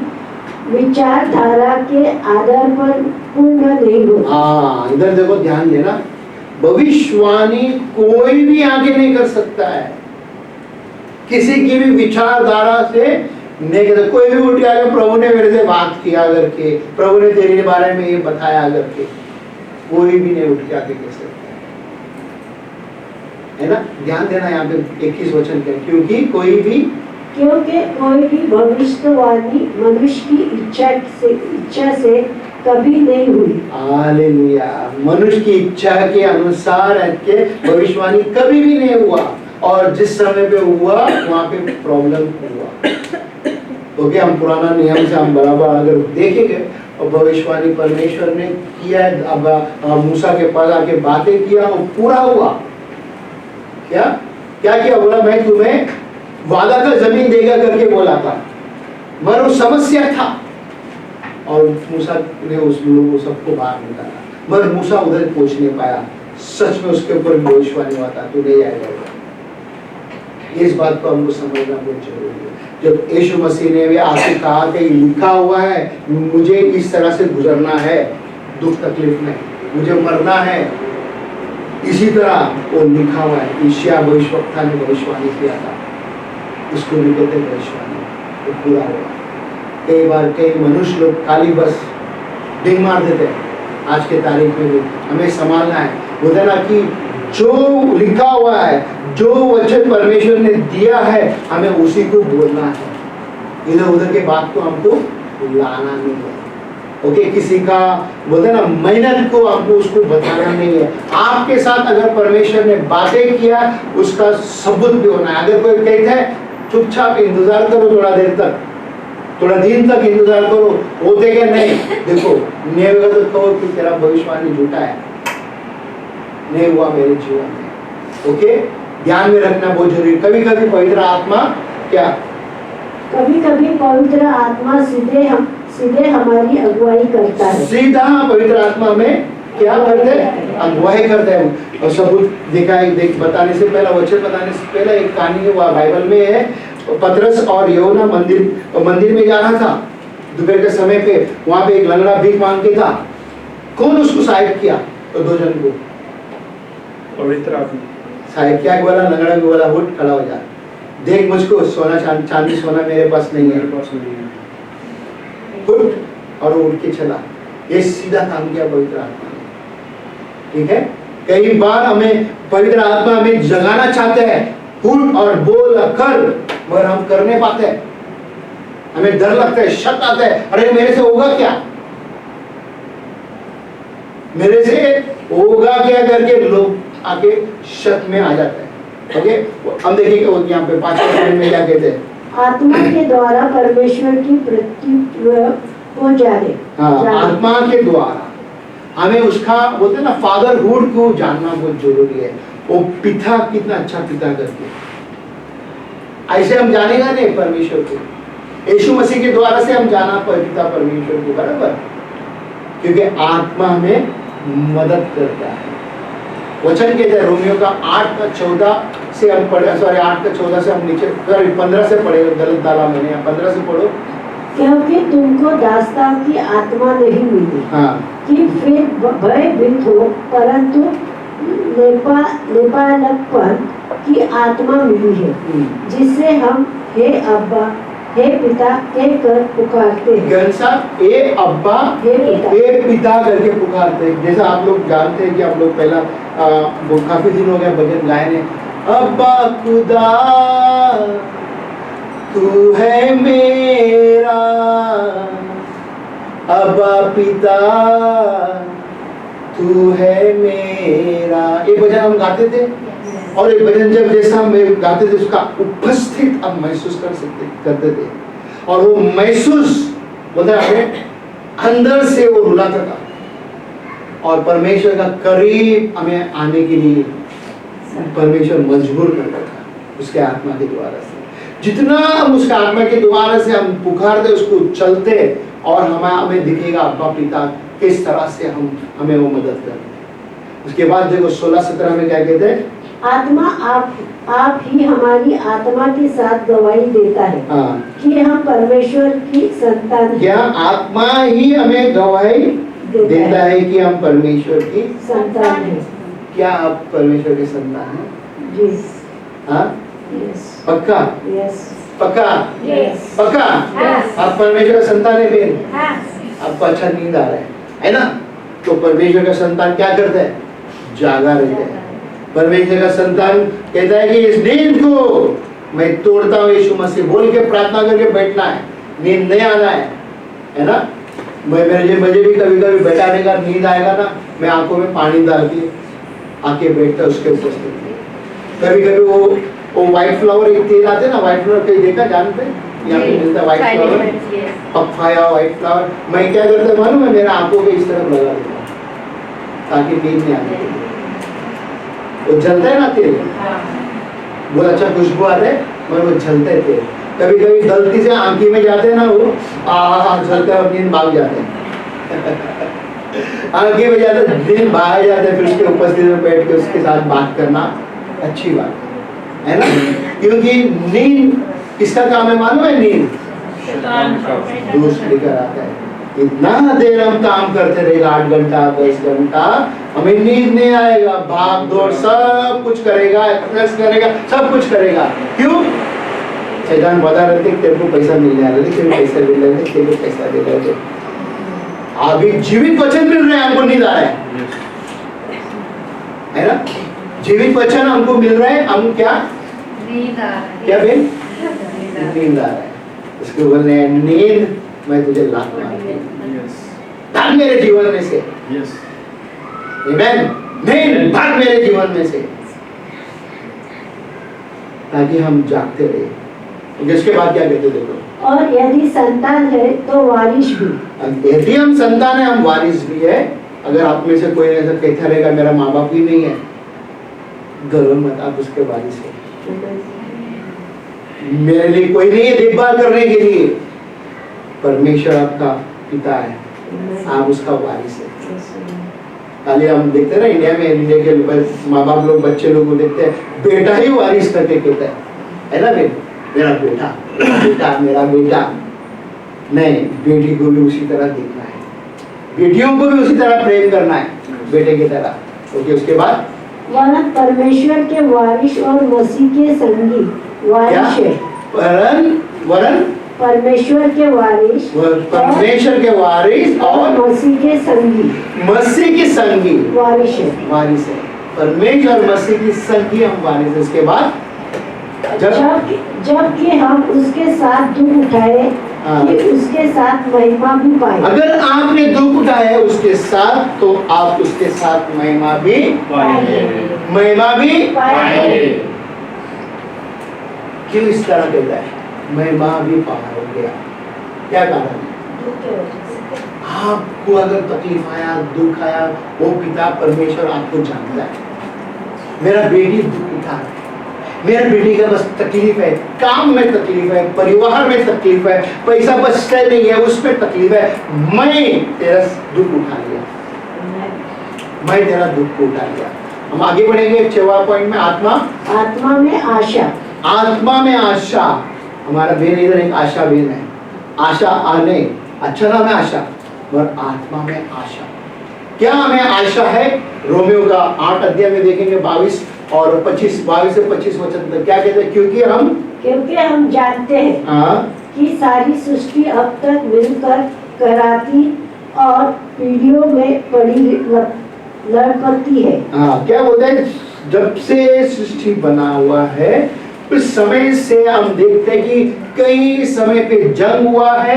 विचारधारा के आधार पर पूर्ण नहीं होती। हाँ, इधर देखो, ध्यान देना। भविष्यवाणी कोई भी आगे नहीं कर सकता है, किसी की भी विचारधारा से नहीं कर सकता। कोई भी उठ के आगे प्रभु ने मेरे से बात किया करके, प्रभु ने तेरे बारे में ये बताया करके, कोई भी नहीं उठ के आगे कह सकता है ना। ध्यान देना यहाँ पे 21 वचन के, क्योंकि कोई भी भविष्यवाणी मनुष्य की इच्छा से कभी नहीं हुई। हालेलुया। मनुष्य की इच्छा के अनुसार के भविष्यवाणी कभी भी नहीं हुआ, और जिस समय पे हुआ वहां पे प्रॉब्लम हुआ। ओके, हम पुराना नियम से हम बराबर अगर देखेंगे, और भविष्यवाणी परमेश्वर ने किया है, अब मूसा के पास आके बातें किया, वो पूरा हुआ। क्या क्या किया? बोला मैं तुम्हें वादा का जमीन देगा करके बोला था, मगर वो समस्या था, और मूसा ने उस लोगों को सबको बाहर निकाला, मगर मूसा उधर पहुंच नहीं पाया। सच में उसके ऊपर भविष्यवाणी हुआ था, तू नहीं आएगा। इस बात को हमको समझना बहुत जरूरी है। जब यीशु मसीह ने भी आके कहा कि लिखा हुआ है, मुझे इस तरह से गुजरना है, दुख तकलीफ में मुझे मरना है, इसी तरह वो लिखा हुआ है। ईशाया भविष्यवक्ता ने भविष्यवाणी किया था, उसको भी कहते भविष्यवाणी, वो पूरा हुआ। कई बार कई मनुष्य लोग खाली बस डिंग मार देते हैं। आज के तारीख में भी हमें संभालना है, बोलते ना कि जो लिखा हुआ है, जो वचन परमेश्वर ने दिया है, हमें उसी को बोलना है। इधर उधर के बात को हमको लाना नहीं है। ओके, किसी का बोलते ना मेहनत को आपको उसको बताना नहीं है। आपके साथ अगर परमेश्वर ने बातें किया, उसका सबूत भी होना है। अगर कोई कहता है चुपचाप इंतजार करो, थोड़ा देर तक, थोड़ा दिन तक इंतजार करो, होते क्या नहीं, देखो नहीं होगा तो कहो कि तेरा भविष्यवाणी झूठा है, नहीं हुआ मेरे जीवन में। ओके, ध्यान में रखना बहुत जरूरी। कभी कभी पवित्र आत्मा क्या, कभी कभी पवित्र आत्मा सीधे हमारी अगुवाई करता है। सीधा पवित्र आत्मा में क्या करते हैं? अगुवाई करते हैं। और सबूत दिखाई बताने से पहले, वचन बताने से पहले एक कहानी हुआ बाइबल में है। पतरस और यूहन्ना मंदिर में जा रहा था दोपहर के समय पे। वहां पे एक लंगड़ा भीख मांगते था। कौन उसको सहायक किया? तो 2 जन को पवित्र आत्मा सहायक क्या बोला? लंगड़ा को बोला उठ खड़ा हो जा, देख मुझको सोना चांदी सोना मेरे पास नहीं है, मेरे पास नहीं है। उठ, और उठ के चला। ये सीधा काम किया पवित्र आत्मा ने। ठीक है, कई बार हमें पवित्र आत्मा हमें जगाना चाहते हैं, उठ और बोल कर, मगर हम कर नहीं पाते। हमें डर लगता है, शक आता है, अरे मेरे से होगा क्या, मेरे से होगा क्या करके लोग आके शक में आ जाते हैं। ओके, हम देखेंगे वो यहाँ पे 5वें पॉइंट में क्या कहते हैं? आत्मा के द्वारा परमेश्वर की प्रति को जाने। हाँ, आत्मा के द्वारा हमें उसका बोलते ना फादरहुड को जानना बहुत जरूरी है। वो पिता कितना अच्छा पिता करके, ऐसे हम जानेगा नहीं परमेश्वर को। यीशु मसीह के द्वारा से हम जाना पिता परमेश्वर को, बराबर, क्योंकि आत्मा हमें मदद करता है। वचन कहते हैं रोमियो का 8:14 से हम पढ़े, सॉरी 8:14 से हम नीचे, सॉरी 15 से पढ़े, गलत डाला मैंने, 15 से पढ़ो। क्योंकि तुमको दास्ताव की आत्मा नहीं मिली कि फिर भयभीत हो, परंतु लेपालकपन की आत्मा मिली है, जिससे हम हे अब्बा हे पिता कहकर पुकारते हैं। ए अब्बा हे पिता करके पुकारते हैं। जैसा आप लोग जानते हैं कि आप लोग पहला काफी दिन हो गया भजन गाए ने, अब्बा खुदा तू है मेरा, अब्बा पिता तू है मेरा, ये भजन हम गाते थे। और ये भजन जब जैसा हम गाते थे उसका उपस्थित हम महसूस करते थे। और वो महसूस बोलते हैं अंदर से वो रुलाता था और परमेश्वर का करीब हमें आने के लिए परमेश्वर मजबूर करता था उसके आत्मा के द्वारा से। जितना हम उसके आत्मा के द्वारा से हम पुकारते उसको चलते और हमें दिखेगा अब्बा पिता किस तरह से हमें वो मदद कर। उसके बाद देखो 16-17 में क्या कहते हैं, आत्मा आप ही हमारी आत्मा के साथ गवाही देता है कि हम परमेश्वर की संतान हैं। क्या आत्मा ही हमें गवाही देता है कि हम परमेश्वर की संतान हैं? क्या आप परमेश्वर के संतान हैं? यस, हाँ, यस, पक्का यस, पक्का Yes. पक्का Yes. आप परमेश्वर का संतान है बहन? Yes. आपको अच्छा नींद आ रहा है ना? तो परमेश्वर का संतान क्या करता है? जागा रहता है। परमेश्वर का संतान कहता है कि इस नींद को मैं तोड़ता हूँ, यीशु मसीह बोल के प्रार्थना करके बैठना है, नींद नहीं आना है ना? मुझे भी कभी कभी बैठाने का नींद आएगा ना, मैं आंखों में पानी डाल के आके बैठता उसके ऊपर। कभी कभी वो व्हाइट फ्लावर एक तेल आते ना, व्हाइट फ्लावर कहीं देखा जानते हैं? यहाँ पे मिलता है white flower, papaya white flower. मैं क्या करता मालूम है, मेरा आंखों के इस तरफ लगा देता ताकि नींद नहीं आने। वो जलता है ना तेल, बहुत अच्छा खुशबू आता है, मगर वो जलता है तेल। कभी कभी गलती से आंखी में जाते हैं ना, वो जलता है और नींद भाग जाते हैं। आंखी में जाते हैं, नींद भाग जाते हैं। फिर उसके उपस्थिति में बैठ के उसके साथ बात करना अच्छी बात है ना, क्योंकि नींद किसका काम है मालूम है? नींद दोष लेकर आता है। इतना देर हम काम करते रहेगा, 8 घंटा 10 घंटा, हमें नींद नहीं आएगा। भाग दौड़ सब कुछ करेगा, एक्सरसाइज करेगा, सब कुछ करेगा। क्यों? शैतान बता रहे थे तेरे को पैसा मिलने आ रहा है, तेरे को पैसा मिल रहा है, तेरे को पैसा दे रहे थे। अभी जीवित वचन मिल रहे हैं, हमको नींद आ रहा है ना? जीवित वचन हमको मिल रहा है, हम क्या क्या बेन नींद आ रहा है। उसको बोलने हैं नींद मैं तुझे लात मारूंगा, भाग मेरे जीवन में से। आमीन, नींद भाग मेरे जीवन में से, ताकि हम जागते रहे। इसके बाद क्या कहते देखो, और यदि संतान है तो वारिश भी। यदि हम संतान है हम वारिस भी है। अगर आप में से कोई ऐसा कहता रहेगा मेरा माँ बाप ही नहीं है, गर्व मत, आप उसके वारिस है। मेरे लिए कोई नहीं है देखभाल करने के लिए, परमेश्वर आपका पिता है, आप उसका वारिस है। खाली हम देखते हैं ना इंडिया में, इंडिया के माँ बाप लोग बच्चे लोग को देखते हैं बेटा ही वारिस करके कहता है ना, मेरा बेटा बेटा मेरा बेटा। नहीं, बेटी को भी उसी तरह देखना है, बेटियों को भी उसी तरह प्रेम करना है बेटे की तरह। ओके, उसके बाद वरन परमेश्वर के वारिश और मसीह के संगी वारिश है। वरन परमेश्वर के वारिश, परमेश्वर के वारिस और मसीह के संगी, मसीह की संगी वारिश है। वारिस है। परमेश्वर मसीह की संगी हम वारिस है। इसके बाद जबकि हम उसके साथ दुख उठाए कि उसके साथ महिमा भी पाए। अगर आपने दुख उठाया है उसके साथ, तो आप उसके साथ महिमा भी पाएंगे। क्यों इस तरह कहता है? महिमा भी पाओगे। क्या कारण है? आपको अगर तकलीफ आया, दुख आया, वो पिता परमेश्वर आपको जानता है। मेरा बेटी दुख उठा है, मेरे बेटी का बस तकलीफ है, काम में तकलीफ है, परिवार में तकलीफ है, पैसा बचता नहीं है, उसमें तकलीफ है। मैं तेरा दुख उठा लिया, मैं तेरा दुख को उठा लिया। हम आगे बढ़ेंगे 6वां पॉइंट में, आत्मा में आशा। आत्मा में आशा। हमारा बेन इधर एक आशा बेन है। आशा आने, अच्छा नाम है आशा, और आत्मा में आशा। क्या हमें आशा है? रोमियो का 8 अध्याय में देखेंगे 22 और 22 से 25 वचन तक। क्या कहते हैं? क्योंकि हम जानते हैं कि सारी सृष्टि अब तक मिलकर कराती और पीढ़ियों में पड़ी लड़पड़ती है। क्या बोलते हैं? जब से सृष्टि बना हुआ है उस समय से हम देखते हैं कि कई समय पे जंग हुआ है,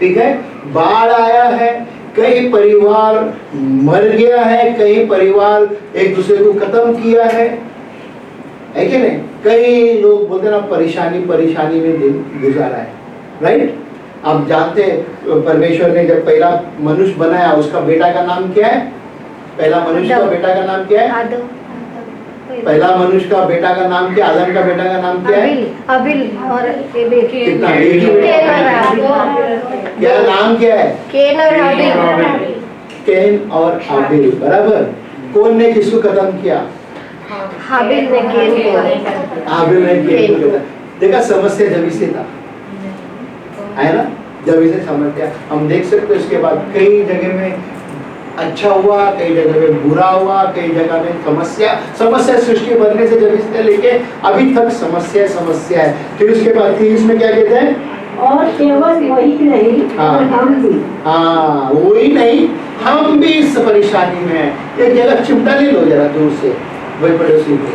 ठीक है, बाढ़ आया है, कई परिवार मर गया है, कई परिवार एक दूसरे को खत्म किया है कि नहीं? कई लोग बोलते ना परेशानी में दिन गुजारा है, राइट? आप जानते हैं परमेश्वर ने जब पहला मनुष्य बनाया उसका बेटा का नाम क्या है? पहला मनुष्य का बेटा का नाम क्या है? आदम। पहला मनुष्य का बेटा का नाम क्या? आदम का बेटा का नाम क्या है? अबिल और एबेल। कितना? एक ही बेटा। क्या नाम क्या है? केन और आबिल। केन और आबिल, बराबर। कौन ने किसको खत्म किया? हाबिल ने केन को। आबिल ने केन को। देखा, समस्या जब से था, है ना? जब इसे समझते हम देख सकते हैं उसके बाद कई जगह में अच्छा हुआ, कई जगह में बुरा हुआ, कई जगह में समस्या सृष्टि बनने से जब इससे लेके अभी तक समस्या है। फिर उसके बाद 30 में क्या कहते हैं? और केवल वही नहीं और हम भी। हाँ, वही नहीं, हम भी इस परेशानी में हैं। एक जगह चिमटा ले लो जरा दूर से, वही पड़ोसी को।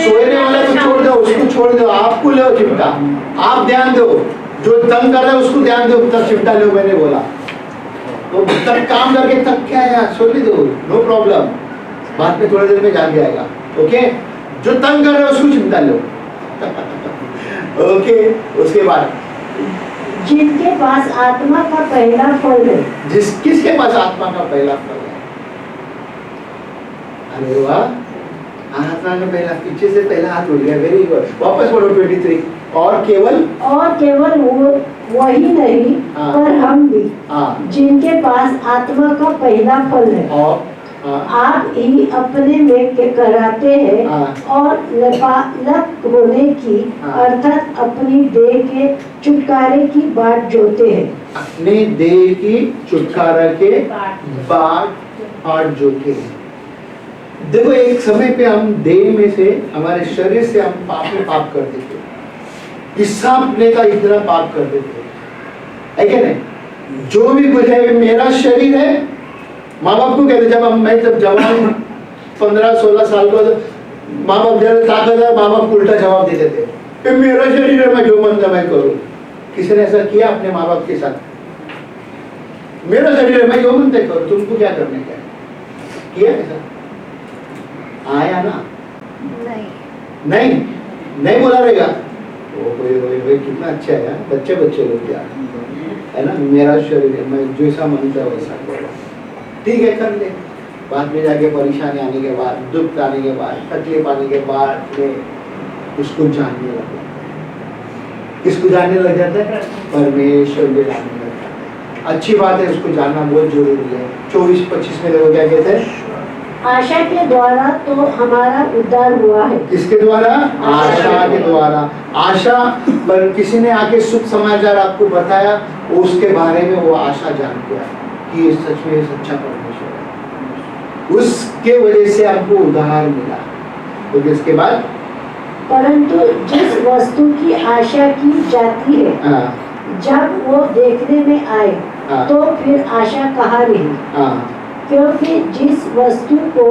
सोने वाला को छोड़ दो, उसको छोड़ दो, आपको ले चिमटा। आप ध्यान दो, जो तंग कर रहा है उसको ध्यान दो, तब चिमटा लो, मैंने बोला। तो तब काम करके तब क्या है यार, सोने दो, नो प्रॉब्लम, बाद में थोड़ी देर में जाग जाएगा। ओके, जो तंग कर रहा है उसको चिमटा लो। ओके, उसके बाद जिनके पास आत्मा का पहला फल है। किसके पास आत्मा का पहला फल है? अरे वाह, आत्मा का पहला, पीछे से पहला हाथ उठ गया, वेरी गुड। वापस पढ़ो 23। और केवल वो वही नहीं पर हम भी, जिनके पास आत्मा का पहला फल है। और आप ही अपने में के कराते हैं और लपालप होने की अर्थात अपनी देह के छुटकारे की बाट जोते हैं। अपने देह की छुटकारा के बाट जोते हैं। देखो, एक समय पे हम देह में से, हमारे शरीर से हम पाप करते थे, हिसाब का इतना पाप करते थे, है क्या नहीं? जो भी कुछ है मेरा शरीर है। माँ बाप को कहते, जब जवान 15-16 साल को, माँ बाप जरा ताकत है, माँ बाप उल्टा जवाब दे देते, कि मेरा शरीर है, मैं जो मन था मैं करूँ। किसी ने ऐसा किया अपने माँ बाप के साथ? मेरा शरीर है, मैं जो मन था करूँ, तुमको क्या करने का? किया ऐसा? आया ना? नहीं बोला रहेगा। वो कितना अच्छा है, बच्चे लोग यार, है ना? मेरा शरीर है, मैं जैसा मन था वैसा करूँ, ठीक है, कर ले। बाद में जाके परेशानी आने के बाद, दुख आने के बाद, तकलीफ आने के बाद में उसको जानने लगा। किसको जानने लग जाता है? परमेश्वर को जानने लग जाता है। अच्छी बात है, उसको जानना बहुत जरूरी है। 24-25 में देखो क्या कहते हैं? आशा के द्वारा तो हमारा उद्धार हुआ है। किसके द्वारा? आशा के द्वारा। आशा, पर किसी ने आके शुभ समाचार आपको बताया, उसके बारे में वो आशा जान गया कि ये सच में सच्चा परमेश्वर है, उसके वजह से आपको उद्धार मिला। तो इसके बाद, परंतु जिस वस्तु की आशा की जाती है, जब वो देखने में आए, तो फिर आशा कहाँ रही? क्योंकि जिस वस्तु को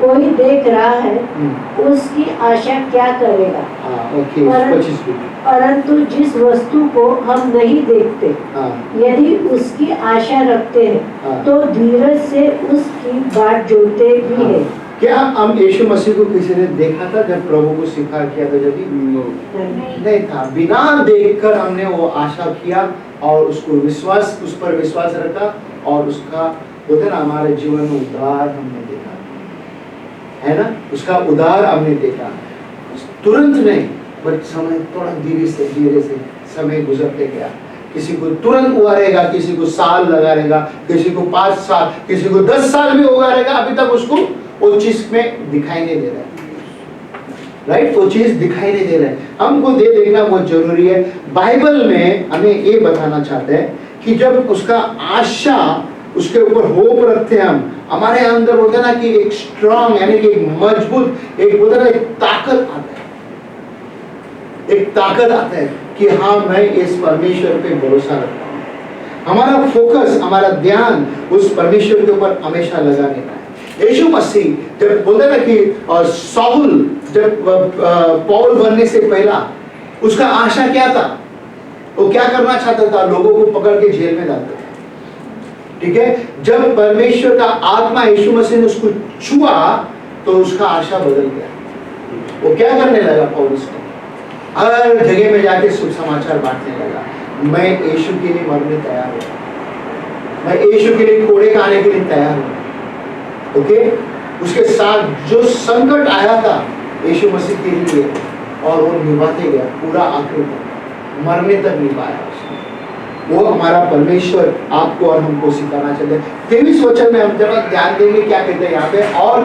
कोई देख रहा है, उसकी आशा क्या करेगा? परंतु जिस वस्तु को हम नहीं देखते, यदि उसकी आशा रखते हैं, तो धीरज से उसकी बाट जोते भी है। क्या हम यीशु मसीह को किसी ने देखा था जब प्रभु को स्वीकार किया था? जब नहीं था, बिना देखकर हमने वो आशा किया और उसको उस पर विश्वास रखा, और उसका बोलते ना, हमारे जीवन में उद्धार हमने देखा, है ना? उसका उद्धार हमने देखा, तुरंत नहीं, बट समय थोड़ा धीरे से समय गुजरते गया। किसी को तुरंत उगारेगा, किसी को साल लगा रहेगा, किसी को 5 साल, किसी को 10 साल भी उगारेगा, अभी तक उसको वो चीज में दिखाई नहीं दे रहा है, राइट? वो चीज दिखाई नहीं दे रहा है। हमको देखना बहुत जरूरी है। बाइबल में हमें ये बताना चाहते हैं कि जब उसका आशा, उसके ऊपर होप रखते हैं हम, हमारे अंदर होता है ना कि एक स्ट्रांग, यानी कि एक मजबूत, एक होता है ना, एक ताकत आता है कि हाँ, मैं इस परमेश्वर पे भरोसा रखता हूँ। हमारा फोकस, हमारा ध्यान उस परमेश्वर के ऊपर हमेशा लगा रहता है। यीशु मसीह जब बोलते ना कि साउल जब पौल बनने से पहला उसका आशा क्या था? वो क्या करना चाहता था? लोगों को पकड़ के जेल में डालता था, ठीक है, जब परमेश्वर का आत्मा यीशु मसीह ने उसको छुआ तो उसका आशा बदल गया। वो क्या करने लगा? पौलुस को हर जगह में जाके शुभ समाचार बांटने लगा। मैं यीशु के लिए मरने तैयार हूँ, मैं यीशु के लिए कोड़े खाने के लिए तैयार हूँ। ओके, उसके साथ जो संकट आया था यीशु मसीह के लिए, और वो निभाते गया पूरा आखिर तक, मरने तक निभाया उसने। वो हमारा परमेश्वर आपको और हमको सिखाना चाहते हैं। 23 वचन में हम जरा ध्यान देंगे क्या कहते हैं यहाँ पे, और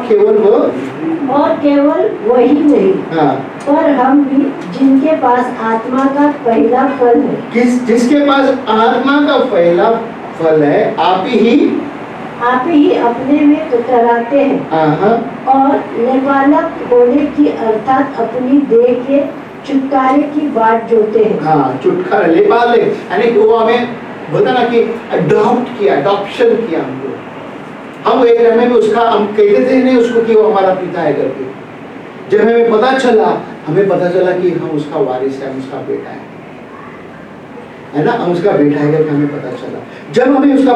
केवल वही नहीं, हाँ, पर हम भी जिनके पास आत्मा का पहला फल है, जिसके पास आत्मा का पहला फल है, आप ही अपने में कराते हैं और लेपालक होने की अर्थात अपनी देह के छुटकारे की बात जोते हैं। हाँ, छुटकारा, लेपालक यानी कि वो हमें बता ना कि अडॉप्शन किया हमको। हम एक समय में उसका हम कहते थे नहीं उसको कि वो हमारा पिता है करके। जब हमें पता चला कि हम उसका वारिस है, हम उसका बेटा है ना, हम उसका बेटा है करके हमें पता चला। जब हमें उसका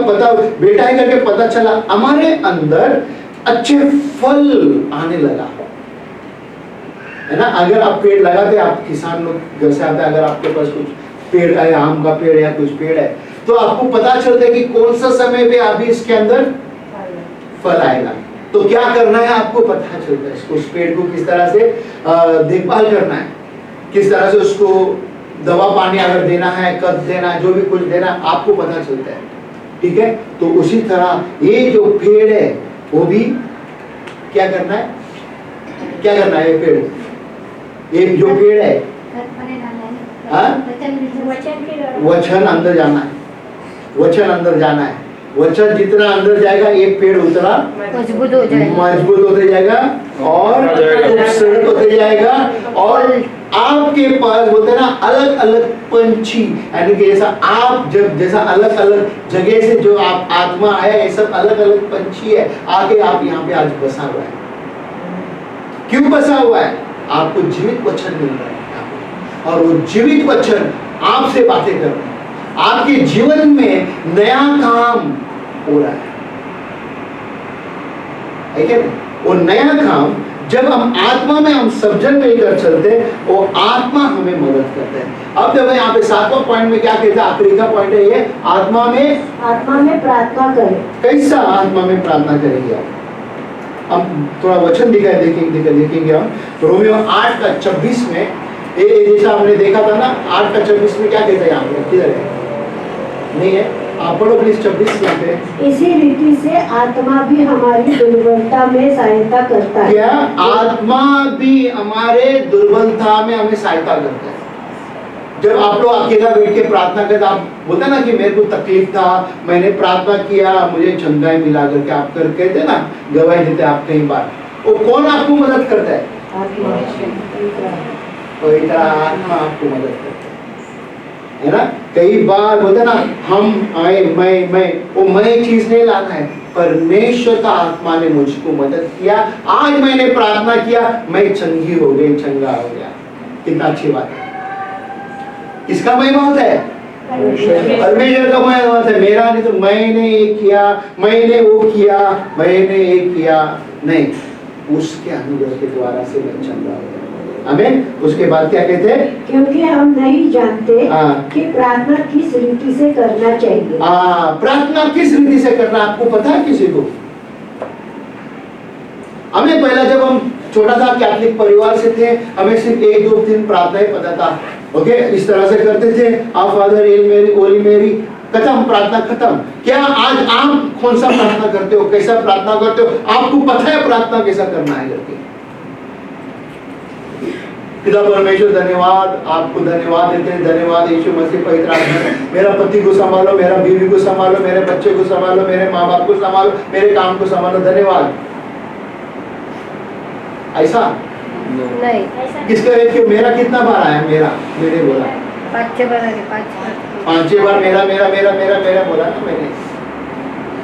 बेटा है करके पता चला, हमारे अंदर अच्छे फल आने लगा, है ना। अगर आप पेड़ लगाते, आप किसान लोग घर से आते हैं, अगर आपके पास कुछ पेड़ है, आम का पेड़ है या कुछ पेड़ है, तो आपको पता चलता है कि कौन सा समय पे अभी इसके अंदर फल आएगा। तो क्या करना है आपको पता चलता है। उस पेड़ को किस तरह से देखभाल करना है, किस तरह से उसको दवा पानी अगर देना है, कब देना है, जो भी कुछ देना है, आपको पता चलता है। ठीक है, तो उसी तरह ये जो पेड़ है वो भी क्या करना है, ये पेड़, ये जो पेड़ है, वचन अंदर जाना है, वचन जितना अंदर जाएगा एक पेड़ उतना मजबूत होते जाएगा और खूबसूरत होते जाएगा। और आपके पास बोलते हैं ना अलग अलग पंछी, यानी कि जैसा अलग अलग जगह से जो आप आत्मा है, ये सब अलग अलग पंछी है, आके आप यहाँ पे आज बसा हुआ है। क्यों बसा हुआ है? आपको जीवित वचन मिल रहा है और वो जीवित वचन आपसे बातें कर रहे हैं, आपके जीवन में नया काम हो रहा है क्या? वो नया काम जब हम आत्मा में हम सब्जन मिलकर चलते हैं, वो आत्मा हमें मदद करता है। अब जब यहाँ पे 7वां पॉइंट में क्या कहता है, आखिरी का पॉइंट है ये, आत्मा में प्रार्थना करें। कैसा आत्मा में प्रार्थना करेंगे आप? हम थोड़ा वचन देखेंगे हम रोमियो 8:26 में, ये जैसा हमने देखा था ना 8:26 में क्या कहता है यहाँ पे, किधर है? नहीं है, आप पढ़ो प्लीज 26 यहाँ पे। इसी रीति से आत्मा भी हमारी दुर्बलता में सहायता करता है। क्या आत्मा भी हमारे दुर्बलता में हमें सहायता करता है? जब आप लोग अकेला बैठ के प्रार्थना करते, आप बोलते ना कि मेरे को तकलीफ था, मैंने प्रार्थना किया, मुझे चंगाई मिला करके आप कर कहते ना, गवाही देते आप कई बार, वो कौन आपको मदद करता है? कोई तरह आत्मा आपको मदद करता है ना। कई बार बोलते ना हम आए, मैं चीज नहीं लाना है, परमेश्वर का आत्मा ने मुझको मदद किया, आज मैंने प्रार्थना किया, मैं चंगा हो गया। कितना अच्छी बात है। किसका महिमा होता है? परमेश्वर का महिमा होता है। मेरा नहीं, तो मैंने ये किया, मैंने वो किया, मैंने ये किया नहीं, उसके अनुग्रह के द्वारा से मैं चंगा हो गया। हमें उसके बाद क्या कहते हैं? क्योंकि हम नहीं जानते कि प्रार्थना किस रीति से करना चाहिए। प्रार्थना किस रीति से करना आपको पता है किसी को? हमें पहला जब हम छोटा था कैथोलिक परिवार से थे, हमें सिर्फ 1, 2, 3 प्रार्थनाएं पता था। ओके, इस तरह से करते थे, आप फादर हेल मेरी, होली मेरी, खत्म, प्रार्थना खत्म। क्या आज आप कौन सा प्रार्थना करते हो, कैसा प्रार्थना करते हो? आपको पता है प्रार्थना कैसा करना है करके? पिता परमेश्वर धन्यवाद, आपको धन्यवाद देते हैं। धन्यवाद यीशु मसीह पवित्र आत्मा, मेरा पति को संभालो, मेरा बीवी को संभालो, मेरे बच्चे को संभालो, मेरे माँ बाप को संभालो, मेरे काम को संभालो। धन्यवाद। ऐसा नहीं किसका है कि मेरा कितना बार आया? मेरे बोला 5 बार आगे, 5 बार मेरा बोला ना मैंने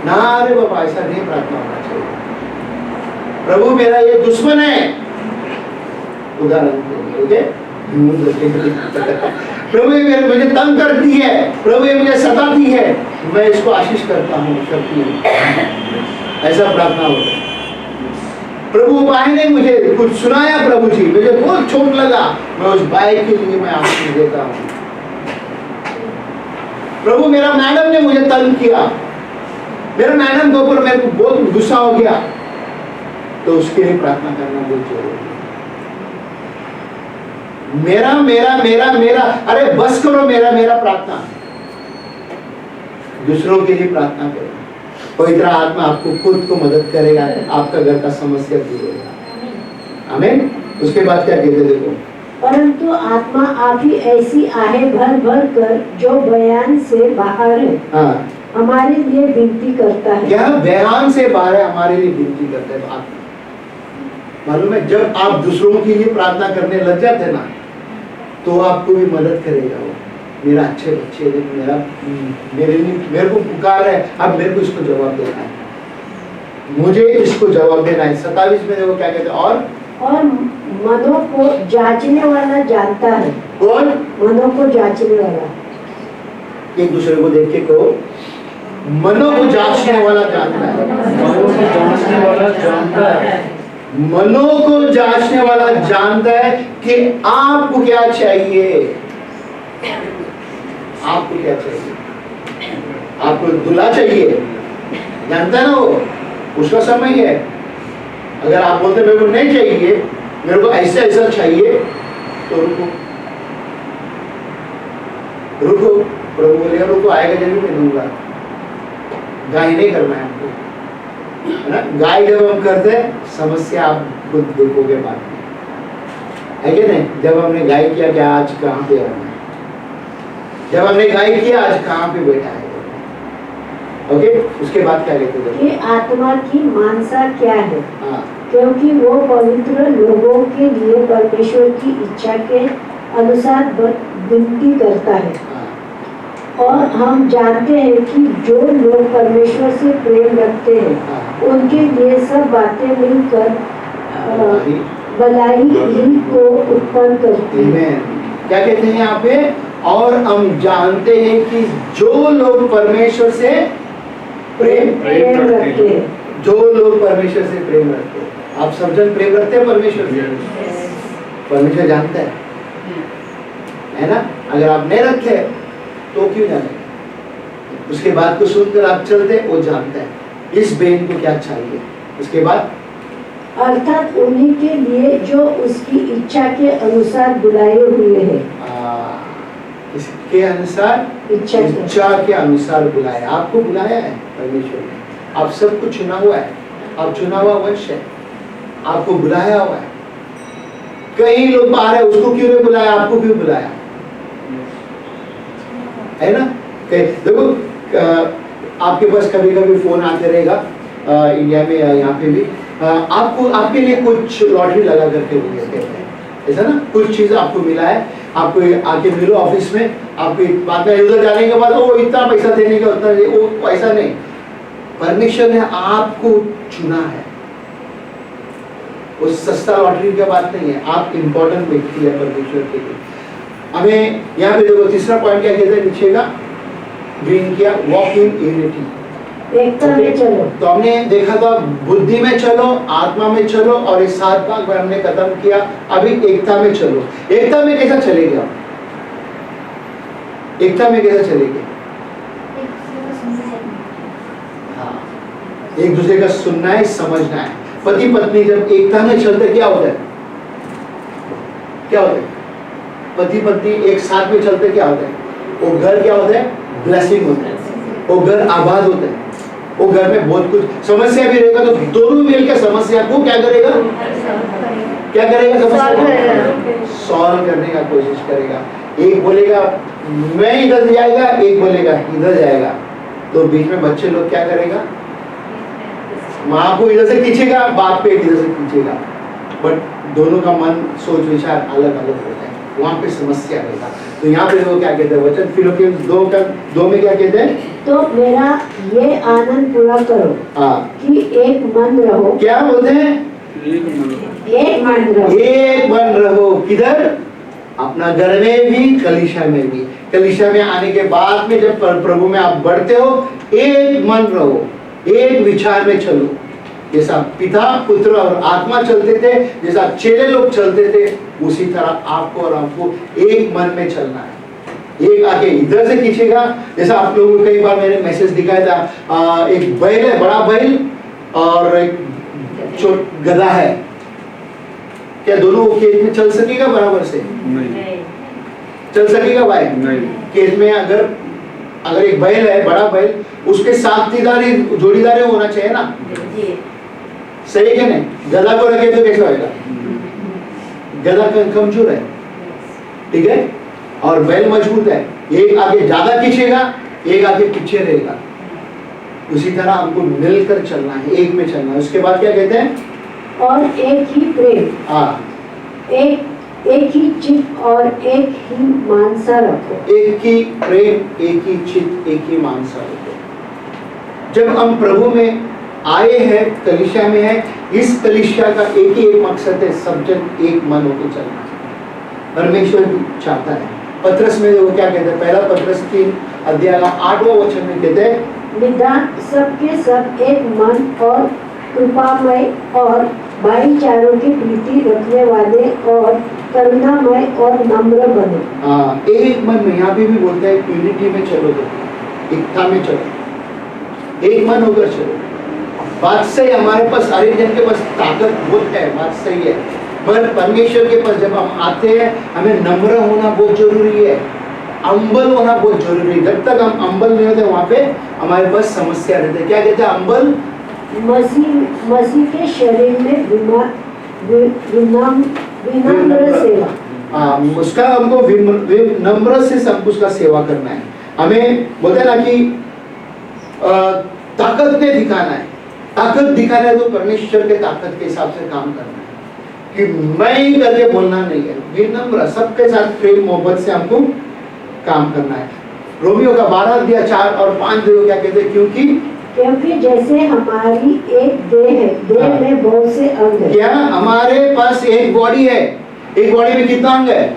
ना। अरे बाबा, ऐसा नहीं प्रार्थना होना चाहिए। प्रभु मेरा ये दुश्मन है, उदाहरण प्रभु ये मुझे तंग करती है, प्रभु ये मुझे सताती है, मैं इसको आशीष करता हूँ, करती हूँ। ऐसा प्रार्थना होता है। प्रभु भाई ने मुझे कुछ सुनाया, प्रभु जी मुझे बहुत चोट लगा, मैं उस भाई के लिए मैं आशीष देता हूँ। प्रभु मेरा मैडम ने मुझे तंग किया, मेरा मैडम के ऊपर मेरे को बहुत गुस्सा हो गया, तो उसके लिए प्रार्थना करना बहुत जरूरी है। मेरा मेरा मेरा मेरा, अरे बस करो मेरा मेरा प्रार्थना, दूसरों के लिए प्रार्थना करो। पवित्र आत्मा आपको खुद को मदद करेगा, आपका घर का समस्या दूर होगा। आमीन। उसके बाद क्या कहते देखो, परंतु आत्मा आप ही ऐसी आहें भर भर कर जो बयान से बाहर है, हाँ हमारे लिए विनती करता है। क्या बयान से बाहर है, हमारे लिए विनती करता है। आप मालूम है, जब आप दूसरों के लिए प्रार्थना करने लग जाते हैं ना, तो आपको भी मदद करेगा वो। मेरा अच्छे बच्चे ने मेरे को पुकार है, अब मेरे को इसको जवाब देना है, मुझे इसको जवाब देना है। 27 में देखो क्या कहते हैं, और मनों को जांचने वाला जानता है। कौन? मनों को जांचने वाला। एक दूसरे को देख के कहो, मनों को जांचने वाला जानता है। मनों को जांचने वाला जानता है। मनों को जांचने वाला जानता है कि आपको क्या चाहिए। आपको क्या चाहिए? आपको दूल्हा चाहिए, जानता है ना वो, उसका समय है। अगर आप बोलते मेरे को नहीं चाहिए, मेरे को ऐसा ऐसा चाहिए, तो रुको रुको, प्रभु बोलेगा रुको, आएगा जरूर, मैं दूंगा। गाय नहीं करना है हमको, है ना। गाय जब हम करते हैं, समस्या आप खुद देखोगे बाद में, है कि नहीं। जब हमने गाय किया, क्या आज कहाँ पे रहना है, जब हमने गाय किया, आज कहाँ पे बैठा है। ओके, उसके बाद क्या कहते हैं कि आत्मा की मानसा क्या है। हाँ, क्योंकि वो पवित्र लोगों के लिए परमेश्वर की इच्छा के अनुसार विनती करता है। हाँ, और हम जानते हैं कि जो लोग परमेश्वर से प्रेम रखते हैं, हाँ। उनके लिए सब बातें मिलकर भलाई ही को उत्पन्न करती है। आमीन। क्या कहते हैं यहाँ पे, और हम जानते हैं कि जो लोग परमेश्वर से प्रेम रखते हैं। जो लोग परमेश्वर से प्रेम रखते हैं, आप सब जन प्रेम रखते हैं परमेश्वर से। परमेश्वर जानता है ना। अगर आप नहीं रखे तो क्यों जाने, उसके बाद को सुनकर आप चलते, वो जानता है इस बेन को क्या चाहिए। उसके बाद अर्थात उन्हीं के लिए जो उसकी इच्छा के अनुसार बुलाए हुए हैं। इसके अनुसार, इच्छा के अनुसार बुलाया, आपको बुलाया है परमेश्वर ने। आप सबको चुना हुआ है, आप चुना हुआ वंश है, आपको बुलाया हुआ है। कई लोग बाहर है, उसको क्यों नहीं बुलाया, आपको क्यों बुलाया, है ना। देखो, आपके पास कभी कभी फोन आते रहेगा, इंडिया में यहाँ पे भी, आपको आपके लिए कुछ लॉटरी लगा करके वो कहते हैं, ऐसा ना, कुछ चीज आपको मिला है, आपको आके मिलो ऑफिस में, आपको बाद में उधर जाने के बाद वो इतना पैसा देने का, उतना वो ऐसा नहीं। परमेश्वर ने आपको चुना है, वो सस्ता लॉटरी की बात नहीं है, आप इम्पोर्टेंट व्यक्ति है परमेश्वर के लिए। हमें यहाँ पे देखो, तीसरा पॉइंट क्या कहते हैं, नीचे का ग्रीन किया, वॉक इन यूनिटी, एकता में चलो। तो हमने देखा था बुद्धि में चलो, आत्मा में चलो, और इस 7 भाग में हमने खत्म किया। अभी एकता में चलो। एकता में कैसा चलेंगे आप, एकता में कैसा चलेंगे, हाँ, एक दूसरे का सुनना है, समझना है। पति पत्नी जब एकता में चलते क्या होता है, क्या होता है, पति पत्नी एक साथ में चलते क्या होता है, वो घर क्या होता है, ब्लेसिंग होता है, वो घर आबाद होता है, वो घर में बहुत कुछ समस्या भी रहेगा, तो दोनों मिलकर समस्या को क्या करेगा, क्या करेगा, समस्या सॉल्व करने का कोशिश करेगा। एक बोलेगा मैं इधर जाएगा, एक बोलेगा इधर जाएगा, तो बीच में बच्चे लोग क्या करेगा, माँ को इधर से खींचेगा, बाप पे इधर से खींचेगा, बट दोनों का मन सोच विचार अलग अलग होता है, वहाँ पे समस्या रहेगा। तो यहाँ पे लोग क्या कहते हैं, वचन फिलिपियंस 2 में क्या कहते हैं, तो मेरा ये आनंद पूरा करो, हाँ, कि एक मन रहो। क्या बोलते हैं, एक मन रहो। एक मन रहो, किधर, अपना घर में भी, कलीसिया में भी। कलीसिया में आने के बाद में जब प्रभु में आप बढ़ते हो, एक मन रहो, एक विचार में चलो। जैसा पिता, पुत्र और आत्मा चलते थे, जैसा चेले लोग चलते थे, उसी तरह आपको और हमको एक मन में चलना है। एक आगे इधर से खींचेगा, जैसा आप लोगों को कई बार मैंने मैसेज दिखाया था, एक बैल है, बड़ा बैल, और एक गधा है। क्या दोनों खेत में चल सकेगा बराबर से? नहीं। चल सकेगा भाई? नहीं। खेत में अगर एक बैल है, बड़ा बैल, उसके साथीदारी जोड़ीदारी होना चाहिए ना? सही है नहीं? गधा को रखे तो कैसे होगा? गधा कमजोर है, ठीक है, और बैल मजबूत है। एक आगे ज्यादा खींचेगा, एक आगे पीछे रहेगा। उसी तरह हमको मिलकर चलना है, एक में चलना है। उसके बाद क्या कहते हैं? और एक ही प्रेम, हाँ, एक ही चित्त और एक ही मानसा रखो। एक ही प्रेम, एक ही चित्त, एक ही मानसा रखो। जब हम प्रभु में आए हैं, कलीसिया में है, इस कलीसिया का एक ही एक मकसद है, सब जन एक मन होकर चलना। परमेश्वर भी चाहता है। पत्रस में वो क्या कहते हैं? पहला पत्रस 3 अध्याय 8वां वचन में कहते हैं, निदान सबके सब एक मन और कृपामय और भाईचारों की प्रीति रखने वाले और करुणामय और नम्र बने। हाँ, एक मन में। यहाँ पे भी बोलते हैं यूनिटी में चलो, तो एकता में चलो, एक मन होकर चलो। बात सही, हमारे पास हर एक जन के पास ताकत बहुत है, बात सही है, पर परमेश्वर के पास जब हम आते हैं, हमें नम्र होना बहुत जरूरी है, अंबल होना बहुत जरूरी है। जब तक हम अंबल नहीं होते, वहाँ पे हमारे पास समस्या रहती है। क्या कहते हैं अंबल? मसीह के शरीर में विनम्र सेवा। उसका हमको विनम्र से सब उसका सेवा करना है। हमें बोलते हैं ना कि ताकत नहीं दिखाना है। ताकत दिखाना है तो परमेश्वर के ताकत के हिसाब से काम करना है, कि मैं ही करके बोलना नहीं है। विनम्र, सबके साथ प्रेम मोहब्बत से हमको काम करना है। रोमियो का 12 अध्याय 4 और 5 क्या कहते हैं? क्योंकि जैसे हमारी एक देह है, देह में बहुत से अंग है। क्या हमारे पास एक बॉडी है? एक बॉडी में कितना अंग है?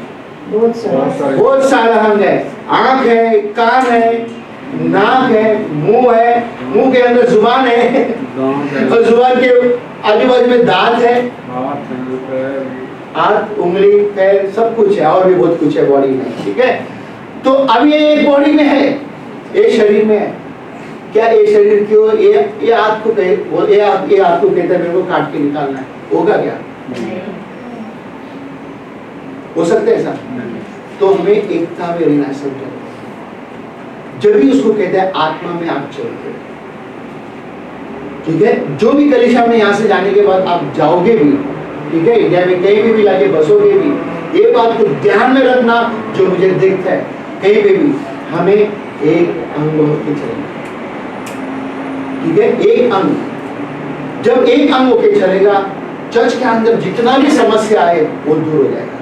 बहुत सारा अंग है। आंख है, कान है, नाक है, मुंह है, मुंह के अंदर जुबान है, और जुबान के आजू बाजू में दांत है, हाथ, उंगली, पैर, सब कुछ है, और भी बहुत कुछ है बॉडी में, ठीक है। तो अब ये एक बॉडी में है, एक शरीर में है। क्या ये शरीर क्यों ये हाथ को ये हाथ को कहता है मेरे को काट के निकालना है, होगा क्या? हो सकता है ऐसा? तो हमें एकता में रहना है सब जगह। जब भी उसको कहते हैं आत्मा में आप चलते, ठीक है। जो भी कलीसिया में यहाँ से जाने के बाद आप जाओगे भी, ठीक है, इंडिया में कहीं भी लाके बसोगे भी, ये बात को ध्यान में रखना, जो मुझे दिखता है कहीं पे भी हमें एक अंग होके चलेगा, ठीक है, एक अंग। जब एक अंग होके चलेगा, चर्च के अंदर जितना भी समस्या आए वो दूर हो जाएगा।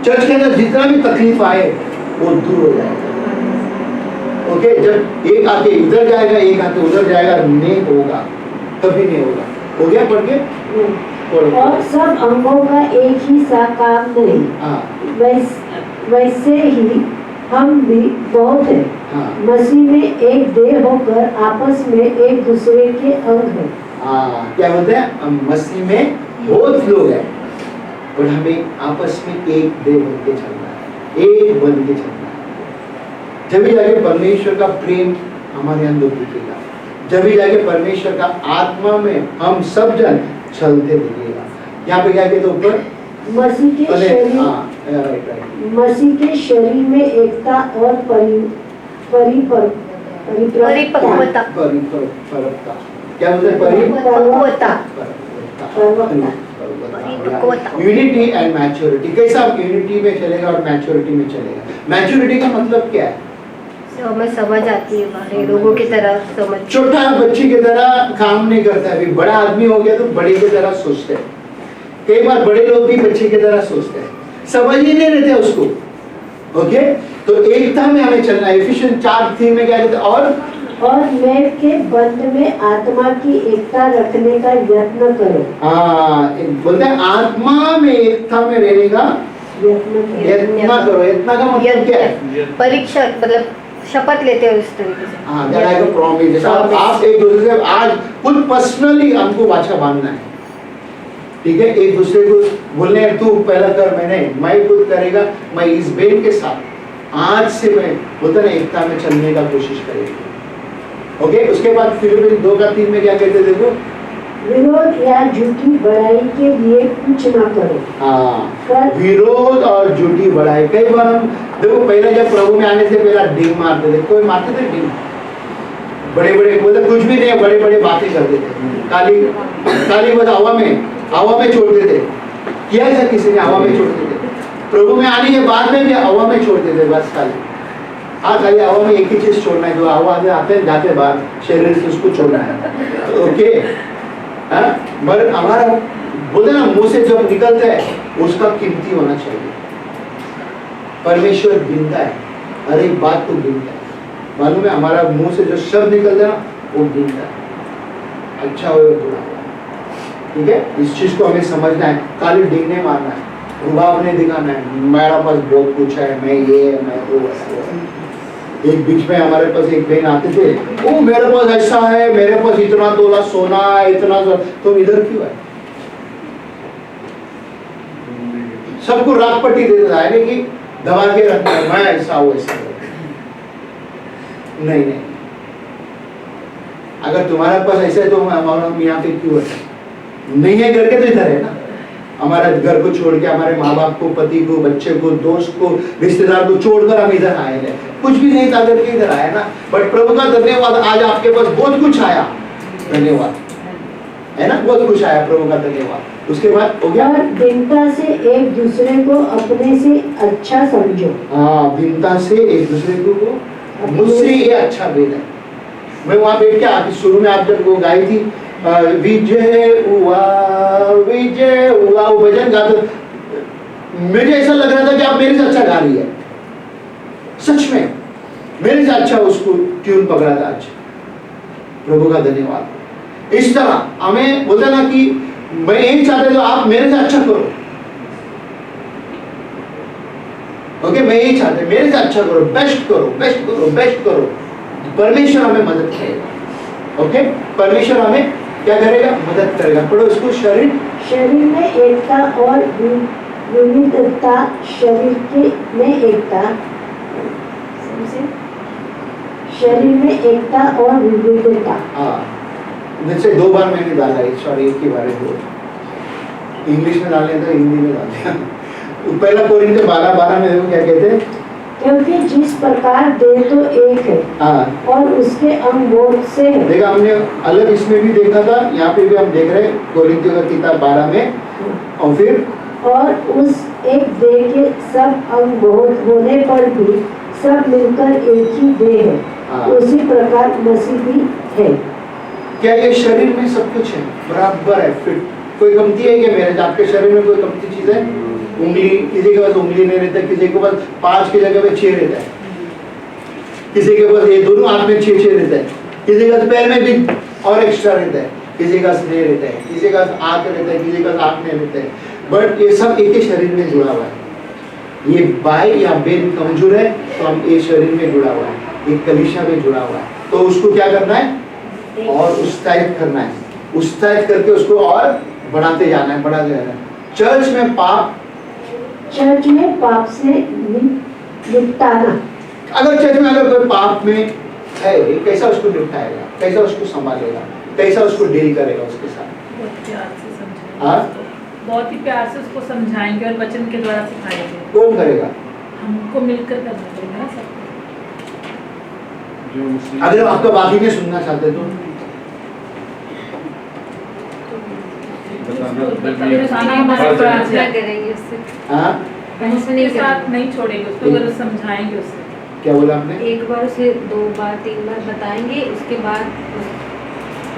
चर्च के अंदर जितना भी तकलीफ आए वो दूर हो जाएगा। ओके, जब एक आके इधर जाएगा, एक आके उधर जाएगा, नहीं होगा, कभी नहीं होगा। हो गया? पढ़ के और सब अंगों का एक ही सा काम नहीं, वैसे ही हम भी बहुत है, मसीह में एक देह होकर आपस में एक दूसरे के अंग है। क्या बोलते हैं? हम मसीह में बहुत लोग हैं और हमें आपस में एक देह बन के चलना है, एक बन के चलना है। जब भी जाके परमेश्वर का प्रेम हमारे अंदर दिखेगा, जब भी जाके परमेश्वर का आत्मा में हम सब जन चलते दिखेगा। यहाँ पे क्या कहते ऊपर? मसीह के शरीर में एकता और परिपक्वता। क्या बोलते हैं? परिपक्वता, यूनिटी एंड मैच्योरिटी। कैसा यूनिटी में चलेगा और मैच्योरिटी में चलेगा? मैच्योरिटी का मतलब क्या है? हमें समझ आती है, बड़े लोगों की तरह समझ। छोटा बच्ची की तरह काम नहीं करता है। अभी बड़ा आदमी हो गया तो बड़े की तरह सोचते हैं। कई बार बड़े लोग भी बच्चे की तरह सोचते हैं, समझ ही नहीं रहते उसको। ओके, तो एकता में हमें चलना है। एफिशिएंस 4:3 में क्या कहते हैं? और मेल के बंध में आत्मा की एकता रखने का यत्न करो। बोलते हैं आत्मा में एकता में रहने का यत्न करो। यत्न का मतलब क्या है? परीक्षा मतलब शपथ लेते हो इस तरीके से। हाँ, that like a promise। जैसा आप एक दूसरे से आज खुद पर्सनली हमको वाचा बांधना है, ठीक है? एक दूसरे को बोलने हैं, तू पहला कर, मैं खुद करेगा, मैं इस बहन के साथ आज से मैं बोलता ना एकता में चलने का कोशिश करेगी। ओके, उसके बाद फिर 2:3 में क्या कहते देखो, विरोध या झूठी बड़ाई के लिए कुछ ना करो। हाँ, विरोध और झूठी बड़ाई। कई बार हम देखो, पहले जब प्रभु में आने से पहला डिंग मारते थे, कोई मारते थे डिंग, बड़े बड़े बोलते कुछ भी नहीं, बड़े बड़े बातें करते थे, काली बस हवा में छोड़ते थे। किया ऐसा किसी ने? हवा में छोड़ते थे। प्रभु में आने के बाद में भी हवा में छोड़ते थे, बस खाली। हाँ, खाली हवा में एक ही चीज छोड़ना है, जो हवा से आते हैं जाते बाहर, शरीर से उसको छोड़ना है। ओके, मगर हमारा बोलते ना मुंह से जब निकलता है उसका कीमती होना चाहिए। परमेश्वर गिनता है, हर एक बात को गिनता है। मालूम है, हमारा मुंह से जो शब्द निकलता है ना, वो गिनता है, अच्छा हो या बुरा हो, ठीक है? इस चीज को हमें समझना है। खाली डिंग नहीं मारना है, रुबाब नहीं दिखाना है, मेरा पास बहुत कुछ है, मैं ये मैं वो। एक बीच में हमारे पास एक बहन आते थे, ओ मेरे पास ऐसा है, मेरे पास इतना तोला सोना है, इतना तुम इधर क्यों है? सबको रात पट्टी देता है कि दबा के रखना है, मैं ऐसा हूं ऐसा। नहीं, अगर तुम्हारे पास ऐसा है तो हमारा यहाँ पे क्यों है? नहीं है करके तो इधर है ना। हमारे घर को छोड़ के, हमारे माँ बाप को, पति को, बच्चे को, दोस्त को, रिश्तेदार को छोड़कर हम इधर आए हैं। कुछ भी नहीं था करके इधर आया ना। बट प्रभु का धन्यवाद, आज आपके पास बहुत कुछ आया, धन्यवाद है ना, बहुत कुछ आया, प्रभु का धन्यवाद। उसके बाद हो गया, और दीनता से एक दूसरे को अपने से अच्छा समझो। हाँ, दीनता से एक दूसरे को, मुझसे ये अच्छा बेद है। मैं वहां बैठ के आप शुरू में आप जब वो गाई थी, विजय हुआ वो भजन गाते, मुझे ऐसा लग रहा था कि आप मेरे से अच्छा गा रही है। सच में मेरे से अच्छा उसको ट्यून पकड़ा था आज। प्रभु का धन्यवाद। इस तरह हमें बोलते ना कि मैं यही चाहते तो आप मेरे से अच्छा करो। ओके, मैं यही चाहते, मेरे से अच्छा करो, बेस्ट करो, बेस्ट करो, बेस्ट करो। परमेश्वर हमें मदद करेगा। ओके, परमेश्वर हमें क्या करेगा? मदद करेगा। पढ़ो इसको, शरीर में एकता और विविधता, में एकता, शरीर में एकता और विविधता। हाँ, जैसे 2 बार मैंने डाला है, सॉरी, एक ही बार है, 2 इंग्लिश में डालने था, हिंदी में डाल दिया। पहला कोरिन्थियों 12:12 में देखो क्या कहते हैं, क्योंकि जिस प्रकार देह तो एक है, हाँ, और उसके अंग बहुत से हैं। देखा हमने अलग इसमें भी देखा था, यहाँ पे भी हम देख रहे हैं कोरिन्थियों का किताब 12 में। और फिर और उस एक देह के सब अंग बहुत होने पर भी सब मिलकर एक ही देह है। हाँ। उसी प्रकार मसीह भी है। क्या ये शरीर में सब कुछ है, बराबर है, फिट? कोई कमती है क्या मेरे? आपके शरीर में कोई कमती चीज है? उंगली, किसी के पास उंगली नहीं रहता, किसी के पास 5 की जगह पे 6 रहता है, किसी के पास ये दोनों हाथ में 6 रहता है, किसी के पैर में भी और एक्स्ट्रा रहता है, किसी का स्नेह रहता है, किसी का आंख रहता है, किसी का आंख नहीं रहता है। बट ये सब एक ही शरीर में जुड़ा हुआ है। ये भाई या बहन कमजोर है तो हम एक शरीर में जुड़ा हुआ है, एक कलीसिया में जुड़ा हुआ है, तो उसको क्या करना है? और उत्साहित करना है, उत्साहित करके उसको और बढ़ाते जाना है, बढ़ाते जाना है। चर्च में पाप से निपटाना। अगर चर्च में अगर कोई पाप में है, कैसा उसको निपटाएगा, कैसा उसको संभालेगा, कैसा उसको डील करेगा उसके साथ? बहुत प्यार से समझाएंगे, हाँ? बहुत ही प्यार से उसको समझाएंगे और वचन के द्वारा सिखाएंगे। कौन करेगा? हमको मिलकर करना पड़ेगा ना सब। अगर आपका बाकी में सुनना चाहते तो करेंगे उससे, हाँ, उसके साथ नहीं छोड़ेंगे उसको, अगर समझाएंगे उससे। क्या बोला आपने? एक बार उसे 2 बार 3 बार बताएंगे, उसके बाद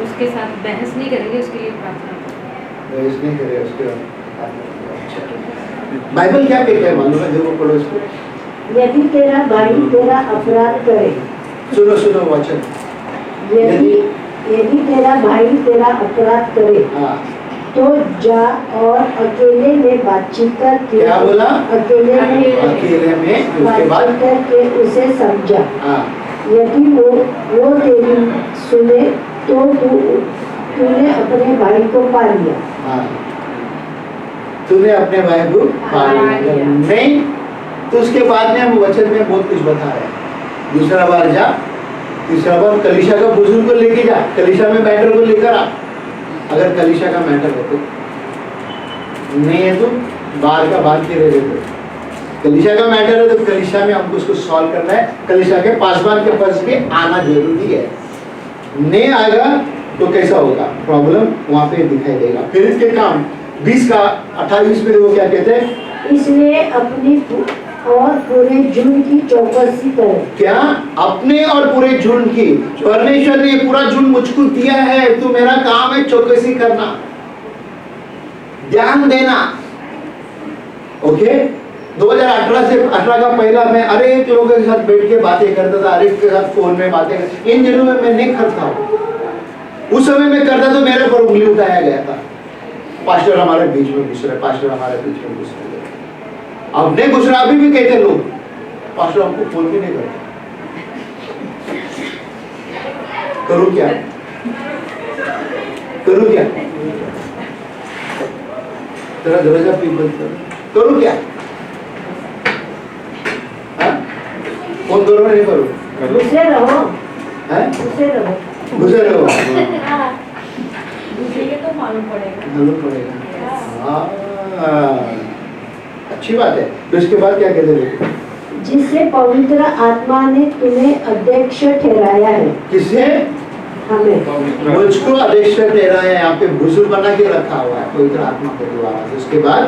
उसके साथ बहस नहीं करेंगे, उसके लिए प्रार्थना करेंगे। बहस नहीं करेगा उसके बाद। बाइबल क्या कहता है मालूम है? देखो, पढ़ो इसको। यदि तेरा भाई तेरा अपराध करे, सुनो वचन। यदि तेरा भाई तेरा अपराध करे, हाँ, तो जा और अकेले में बातचीत करके, क्या बोला? अकेले में उसके बाद बातचीत करके उसे समझा। हाँ, यदि वो तेरी सुने तो तूने अपने भाई को पा लिया। हाँ, तूने अपने भाई को पा लिया। अगर नहीं तो उसके बाद में हम वचन में बहुत कुछ बता रहे हैं। दूसरा बार जा, तीसरा बार कलीसिया का बुजुर्ग को लेके जा, कलीसिया में मैटर को लेकर आ। अगर कलीसिया का मैटर है तो, नहीं है तो बाहर का बात के रह देते। कलीसिया का मैटर है तो कलीसिया में हमको उसको सॉल्व करना है। कलीसिया के पासवान के पास के आना जरूरी है। नहीं आएगा तो कैसा होगा? प्रॉब्लम वहां पे दिखाई देगा। फिर इसके काम 20 का 28 में वो क्या कहते हैं? इसलिए अपनी और पूरे झुंड की चौकसी करे। क्या? अपने और पूरे झुंड की। परमेश्वर ने पूरा झुंड मुझको दिया है, तो मेरा काम है चौकसी करना, ध्यान देना। ओके, 2018 से 18 का पहला मैं अरे एक लोगों के साथ बैठ के बातें करता था, अरे के साथ फोन में बातें करता। इन दिनों में मैं नहीं करता हूं। उस समय में करता तो मेरे पर उंगली उठाया गया था। पास्टर हमारे बीच में घुस रहे, पास्टर हमारे बीच में घुस रहे। अब नहीं घुस रहा, अभी भी कहते लोग पास्टर हमको फोन भी नहीं करते। करूं क्या? करूं क्या? तेरा दरवाजा भी बंद करो। करूं क्या? फोन करो नहीं करो? घुसे रहो, हैं? घुसे रहो। घुसे रहो। घुसेंगे तो मालूम पड़ेगा। मालूम पड़ेगा। हाँ, अच्छी बात है। तो इसके बाद क्या कहते हैं? जिससे पवित्र आत्मा ने तुम्हें अध्यक्ष ठहराया है। किसने? हमें। मुझको अध्यक्ष ठहराया है, यहाँ पे बुजुर्ग बना के रखा हुआ है पवित्र आत्मा के द्वारा। उसके बाद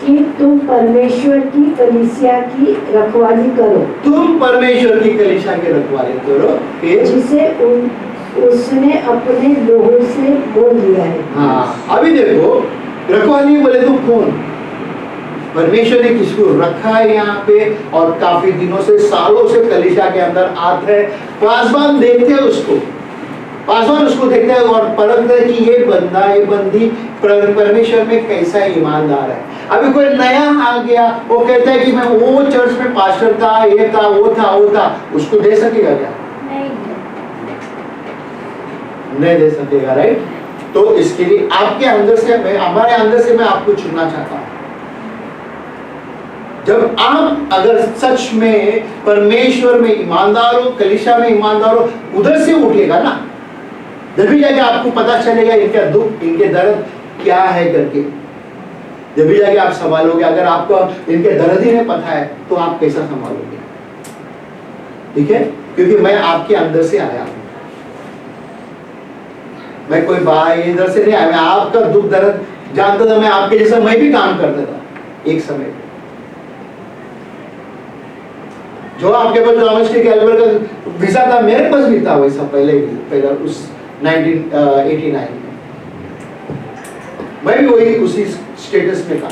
कि तुम परमेश्वर की कलीसिया की रखवाली करो। तुम परमेश्वर की कलीसिया की रखवाली करो। फिर जिसे उसने अपने लोगों से बोल दिया है। हाँ, अभी देखो, रखवाली बोले तो कौन? परमेश्वर ने किसको रखा है यहाँ पे? और काफी दिनों से, सालों से कलीसिया के अंदर आते हैं। पासवान देखते हैं उसको, पासवान उसको देखते हैं और परखते हैं कि ये बंदा, ये बंदी परमेश्वर में कैसा ईमानदार है। अभी कोई नया आ गया, वो कहता है कि मैं वो चर्च में पास्टर था, ये था, वो था, वो था, उसको दे सकेगा क्या? नहीं दे सकेगा, राइट? तो इसके लिए आपके अंदर से, मैं हमारे अंदर से मैं आपको चुनना चाहता हूं। जब आप अगर सच में परमेश्वर में ईमानदार हो, कलीसिया में ईमानदार हो, उधर से उठेगा ना, जब भी जाके आपको पता चलेगा इनका दुख, इनके दर्द क्या है करके। जब भी जाके आप संभालोगे। अगर आपको इनके दर्द ही नहीं पता है तो आप कैसा संभालोगे? ठीक है, क्योंकि मैं आपके अंदर से आया हूं। मैं कोई भाई इधर से नहीं आया, मैं आपका दुख दर्द जानता था। मैं आपके जैसा मैं भी काम करता था एक समय पे। जो आपके पास डोमेस्टिक एल्बर का वीजा था, मेरे पास भी था वैसा पहले भी, पहले उस 1989 में मैं भी वही उसी स्टेटस में था।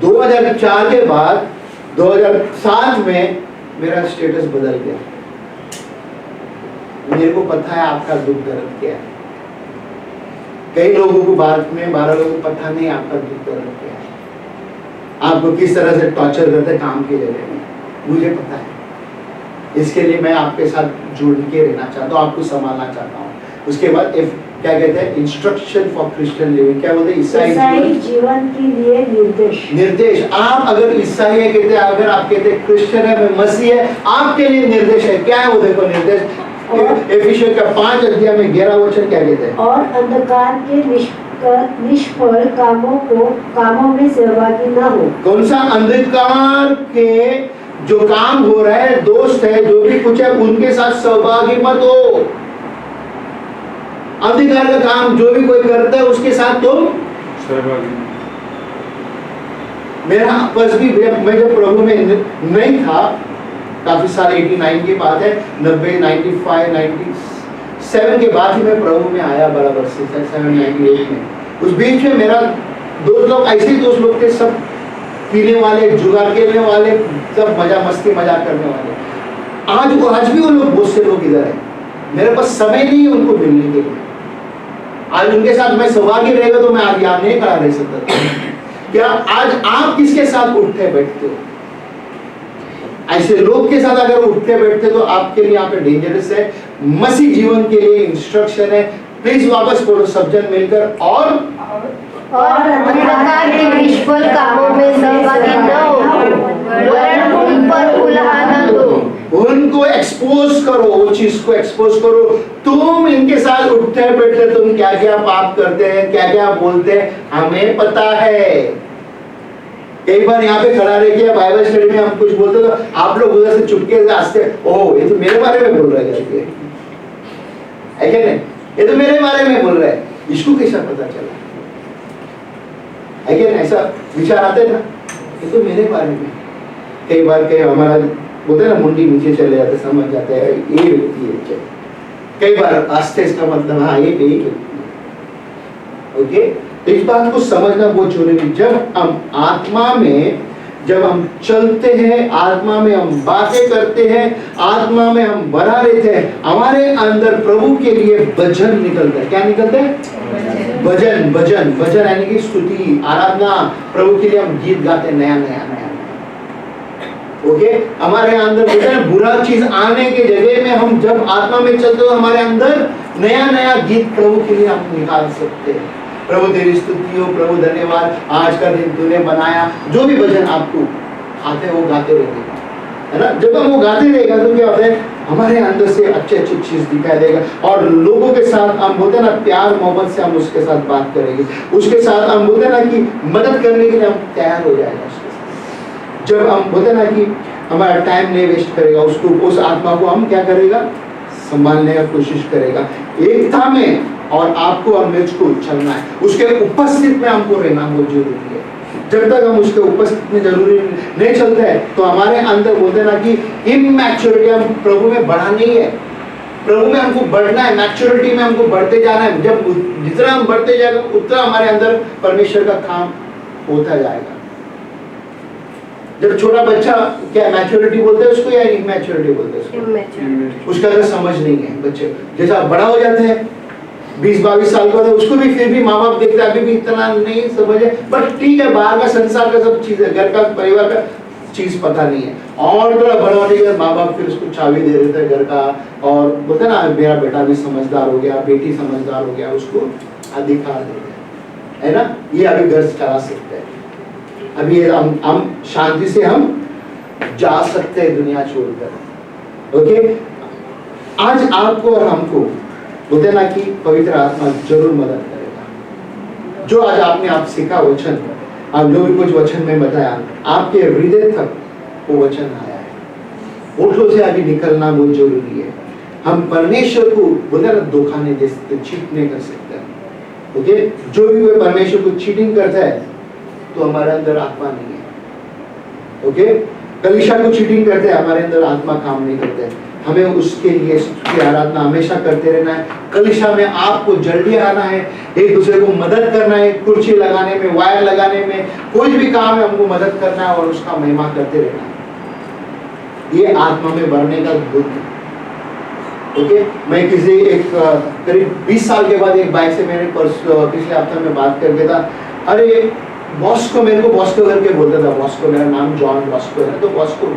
2004 के बाद 2007 में मेरा स्टेटस बदल गया। मेरे को पता है आपका दुख दर्द क्या है। कई लोगों को भारत में 12 लोगों को पता नहीं आपका दुख दर्द क्या है, आपको किस तरह से टॉर्चर करते हैं काम के जगह में। मुझे पता है, इसके लिए मैं आपके साथ जुड़ के रहना चाहता हूँ, आपको संभालना चाहता हूँ। उसके बाद क्या कहते हैं? Instruction for Christian living. क्या बोलते हैं? ईसाई जीवन के लिए निर्देश। निर्देश। आप अगर ईसाई है, कहते हैं, अगर आप कहते हैं क्रिश्चियन है, मैं मसीह है, आपके लिए निर्देश है। क्या है वो? देखो निर्देश, एफिसियों का 5 अध्याय में 11 वचन क्या कहते हैं? और अंधकार के निष्फल कामों में सहभागी ना हो। कौन सा? अंधकार के जो काम हो रहा है, दोस्त है, जो भी कुछ है, उनके साथ सहभागी मत हो। अंधकार का काम जो भी कोई करता है उसके साथ तुम सहभागी। मेरा बस भी, मैं जब प्रभु में नहीं था, काफी साल 89 की बात है, 90, 95, 97 के बाद ही मैं प्रभु में आया बराबर से 98 में। उस बीच में मेरा दोस्त लोग, ऐसे ही दोस्त लोग थे, सब पीने वाले, जुगार खेलने वाले, सब मजा मस्ती मजाक करने वाले। आज भी वो लोग, बहुत से लोग इधर है। मेरे पास समय नहीं है उनको मिलने के लिए। आज उनके साथ मैं सौभाग्य रहेगा तो मैं आज यहाँ नहीं खड़ा रह सकता था। क्या आज आप किसके साथ उठते बैठते हो? ऐसे लोग के साथ अगर उठते बैठते तो आपके लिए यहाँ पे डेंजरस है। मसीह जीवन के लिए इंस्ट्रक्शन है। प्लीज वापस पढ़ो सब जन मिलकर। और अंधकार के निष्फल कामों में सहभागी न हो, वरन उन पर उलाहना दो। उनको एक्सपोज करो, वो चीज को एक्सपोज करो। तुम इनके साथ उठते बैठते तुम क्या क्या पाप करते हैं, क्या क्या बोलते हैं, हमें पता है। कई बार यहाँ पे खड़ा रह गया बाइबल स्टडी में हम कुछ बोलते तो आप लोग उधर से चुपके से हंसते, ओह ये तो मेरे बारे में बोल रहा है करके, है क्या नहीं? ये तो मेरे बारे में बोल रहा है, इसको कैसा पता चला? है क्या नहीं? ऐसा विचार आते ना, ये तो मेरे बारे में। कई बार कई हमारा बोलते हैं ना मुंडी नीचे चले जाते, समझ जाते हैं ये व्यक्ति है। कई बार आस्ते इसका मतलब हाँ ये व्यक्ति है। ओके, इस बात को समझना बहुत जरूरी। जब हम आत्मा में जब हम चलते हैं, आत्मा में हम बातें करते हैं, आत्मा में हम बढ़ा रहते हैं, हमारे अंदर प्रभु के लिए भजन निकलता है। क्या निकलता है? भजन। भजन भजन यानी कि स्तुति, आराधना। प्रभु के लिए हम गीत गाते हैं, नया नया नया। ओके, हमारे अंदर भजन, बुरा चीज आने के जगह में हम जब आत्मा में चलते हो, हमारे अंदर नया नया गीत प्रभु के लिए हम निकाल सकते हैं। प्रभु तेरी स्तुति हो, प्रभु धन्यवाद, आज का दिन तूने बनाया। जो भी भजन आपको आते हैं वो गाते रहेगा, है ना? जब हम वो गाते रहेगा तो क्या होता है, हमारे अंदर से अच्छी अच्छी चीज दिखाई देगा। और लोगों के साथ हम बोलते हैं ना, प्यार मोहब्बत से हम उसके साथ बात करेंगे, उसके साथ हम बोलते हैं ना कि मदद करने के लिए हम तैयार हो जाएगा उसके साथ। जब हम बोलते हैं ना कि हमारा टाइम नहीं वेस्ट करेगा, उसको, उस आत्मा को हम क्या करेगा, संभालने का कोशिश करेगा। एकता में और आपको और मुझको चलना है, उसके उपस्थित में हमको रहना बहुत जरूरी है। जब तक हम उसके उपस्थित में जरूरी नहीं चलते हैं तो हमारे अंदर बोलते हैं ना कि इमैच्योरिटी, हम प्रभु में बढ़ा नहीं है। प्रभु में हमको बढ़ना है, मैच्योरिटी में हमको बढ़ते जाना है। जब जितना हम बढ़ते जाएगा उतना हमारे अंदर परमेश्वर का काम होता जाएगा। जब छोटा बच्चा क्या मैच्योरिटी बोलते हैं उसको या इमैच्योरिटी बोलते हैं उसको? उसका अगर समझ नहीं है बच्चे, जैसा बड़ा हो जाते हैं 20-22 साल का, उसको भी फिर भी माँ बाप देखते हैं, अभी भी इतना नहीं समझ है, बट ठीक है, बाहर का संसार का सब चीज है, घर का परिवार का चीज पता नहीं है। और थोड़ा बड़ा होने के बाद माँ बाप फिर उसको चाबी दे देते हैं घर का, और बोलते हैं ना मेरा बेटा भी समझदार हो गया, बेटी समझदार हो गया, उसको अधिकार देते हैं, है ना? ये अभी घर चला सकते हैं, अभी हम शांति से हम जा सकते हैं दुनिया छोड़कर। ओके, आज आपको और हमको बोलते ना कि पवित्र आत्मा जरूर मदद करेगा। जो आज आपने आप सीखा वचन, आप जो भी कुछ वचन में बताया, आपके हृदय तक वो वचन आया है। होठों से अभी निकलना बहुत जरूरी है। हम परमेश्वर को बोलते ना धोखा नहीं दे सकते, चीट नहीं कर सकते। ओके, जो भी कोई परमेश्वर को चीटिंग करता है तो हमारे अंदर आत्मा नहीं है। ओके, कलीसिया को चीटिंग करते हैं, हमारे अंदर आत्मा काम नहीं करते। हमें उसके लिए स्तुति आराधना हमेशा करते रहना है। कलीसिया में आपको जल्दी आना है, एक दूसरे को मदद करना है, कुर्सी लगाने में, वायर लगाने में, कोई भी काम है हमको मदद करना है और उसका महिमा करते रहना है। ये आत्मा में बढ़ने का गुण है। ओके, मैं किसी एक करीब 20 साल के बाद एक भाई से मैंने पिछले हफ्ते में बात करके था, अरे बॉस्को, मेरे को बॉस्को करके बोलता था, बॉस्को, मेरा नाम जॉन बॉस्को है, तो बॉस्को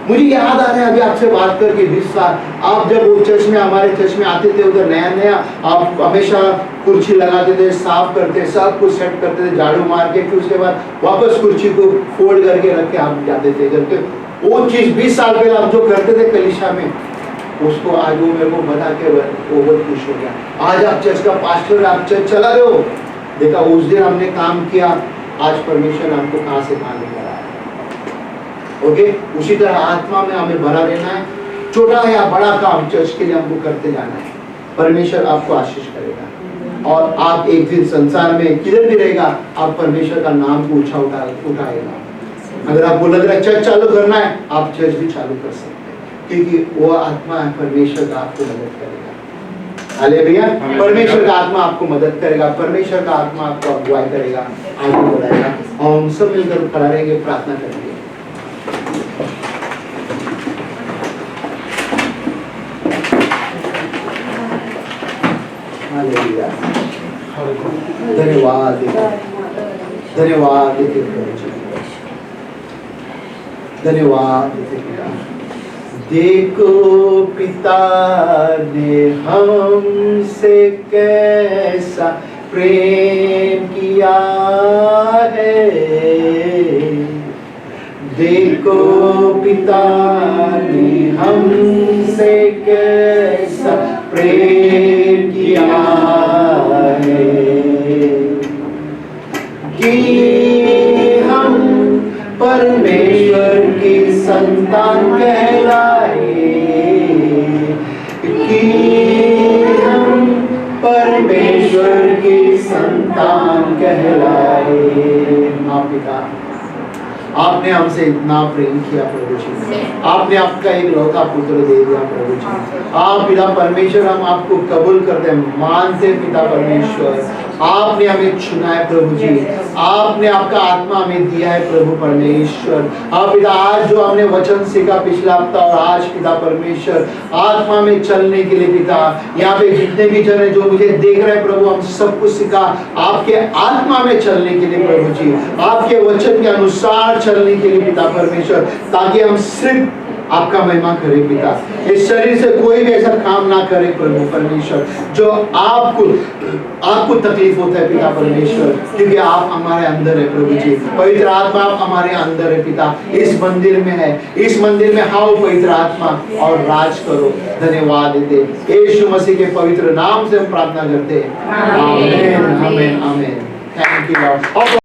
मुझे याद आ रहा है अभी आपसे बात करके 20 साल, आप जब वो चर्च में, हमारे चर्च में आते थे, उधर नया नया आप हमेशा कुर्सी लगाते थे, साफ करते, सब कुछ सेट करते थे, झाड़ू मार के, फिर उसके बाद वापस कुर्सी को फोल्ड करके रख के आप जाते थे घर के। वो चीज 20 साल पहले आप जो करते थे कलीसिया में, उसको आज वो मेरे को बता के वो बहुत खुश हो गया। आज आप चर्च का पास्टर, आप चर्च चला रहे हो, देखा उस दिन हमने काम किया, आज परमेश्वर हमको कहां से कहां लेकर आया। ओके, उसी तरह आत्मा में हमें भरा रहना है। छोटा या बड़ा काम चर्च के लिए हमको करते जाना है। परमेश्वर आपको आशीष करेगा और आप एक दिन संसार में किधर भी रहेगा, आप परमेश्वर का नाम को उठाएगा। अगर आपको लग रहा है चर्च चालू करना है, आप चर्च भी चालू कर सकते हैं, क्योंकि वो आत्मा है परमेश्वर का आपको मदद करेगा। हालेलुया, परमेश्वर का आत्मा आपको मदद करेगा, परमेश्वर का आत्मा आपको अगुवाई करेगा, आगे बढ़ाएगा। और हम सब मिलकर खड़ा रहेंगे, प्रार्थना करेंगे। हालेलुया। धन्यवाद देते, धन्यवाद देते प्रभु जी, धन्यवाद देते पिता। देखो पिता ने हमसे कैसा प्रेम किया है, देखो पिता ने हमसे कैसा प्रेम किया है कि हम परमेश्वर की संतान कहलाए, कि हम परमेश्वर की संतान कहलाए। हाँ पिता, आपने हमसे इतना प्रेम किया प्रभु जी, आपने आपका एक लौता पुत्र दे दिया प्रभु जी। आप पिता परमेश्वर, हम आपको कबूल करते हैं, मानते पिता परमेश्वर, आपने हमें चुना है प्रभु जी, आपने आपका आत्मा हमें दिया है प्रभु परमेश्वर। आप पिता आज जो हमने वचन सीखा पिछला हफ्ता और आज पिता परमेश्वर आत्मा में चलने के लिए पिता, यहाँ पे जितने भी जन है जो मुझे देख रहे हैं प्रभु, हम सब कुछ सीखा आपके आत्मा में चलने के लिए प्रभु जी, आपके वचन के अनुसार चलने के लिए पिता परमेश्वर, ताकि हम सिर्फ आपका महिमा करे पिता। इस शरीर से कोई भी ऐसा काम ना करे प्रभु परमेश्वर जो आपको तकलीफ होता है पिता परमेश्वर, क्योंकि आप हमारे अंदर है प्रभु जी। पवित्र आत्मा आप हमारे अंदर है पिता, इस मंदिर में है, इस मंदिर में आओ पवित्र आत्मा और राज करो। धन्यवाद देते यीशु मसीह के पवित्र नाम से हम प्रार्थना करते हैं, आमीन आमीन आमीन। Thank you Lord.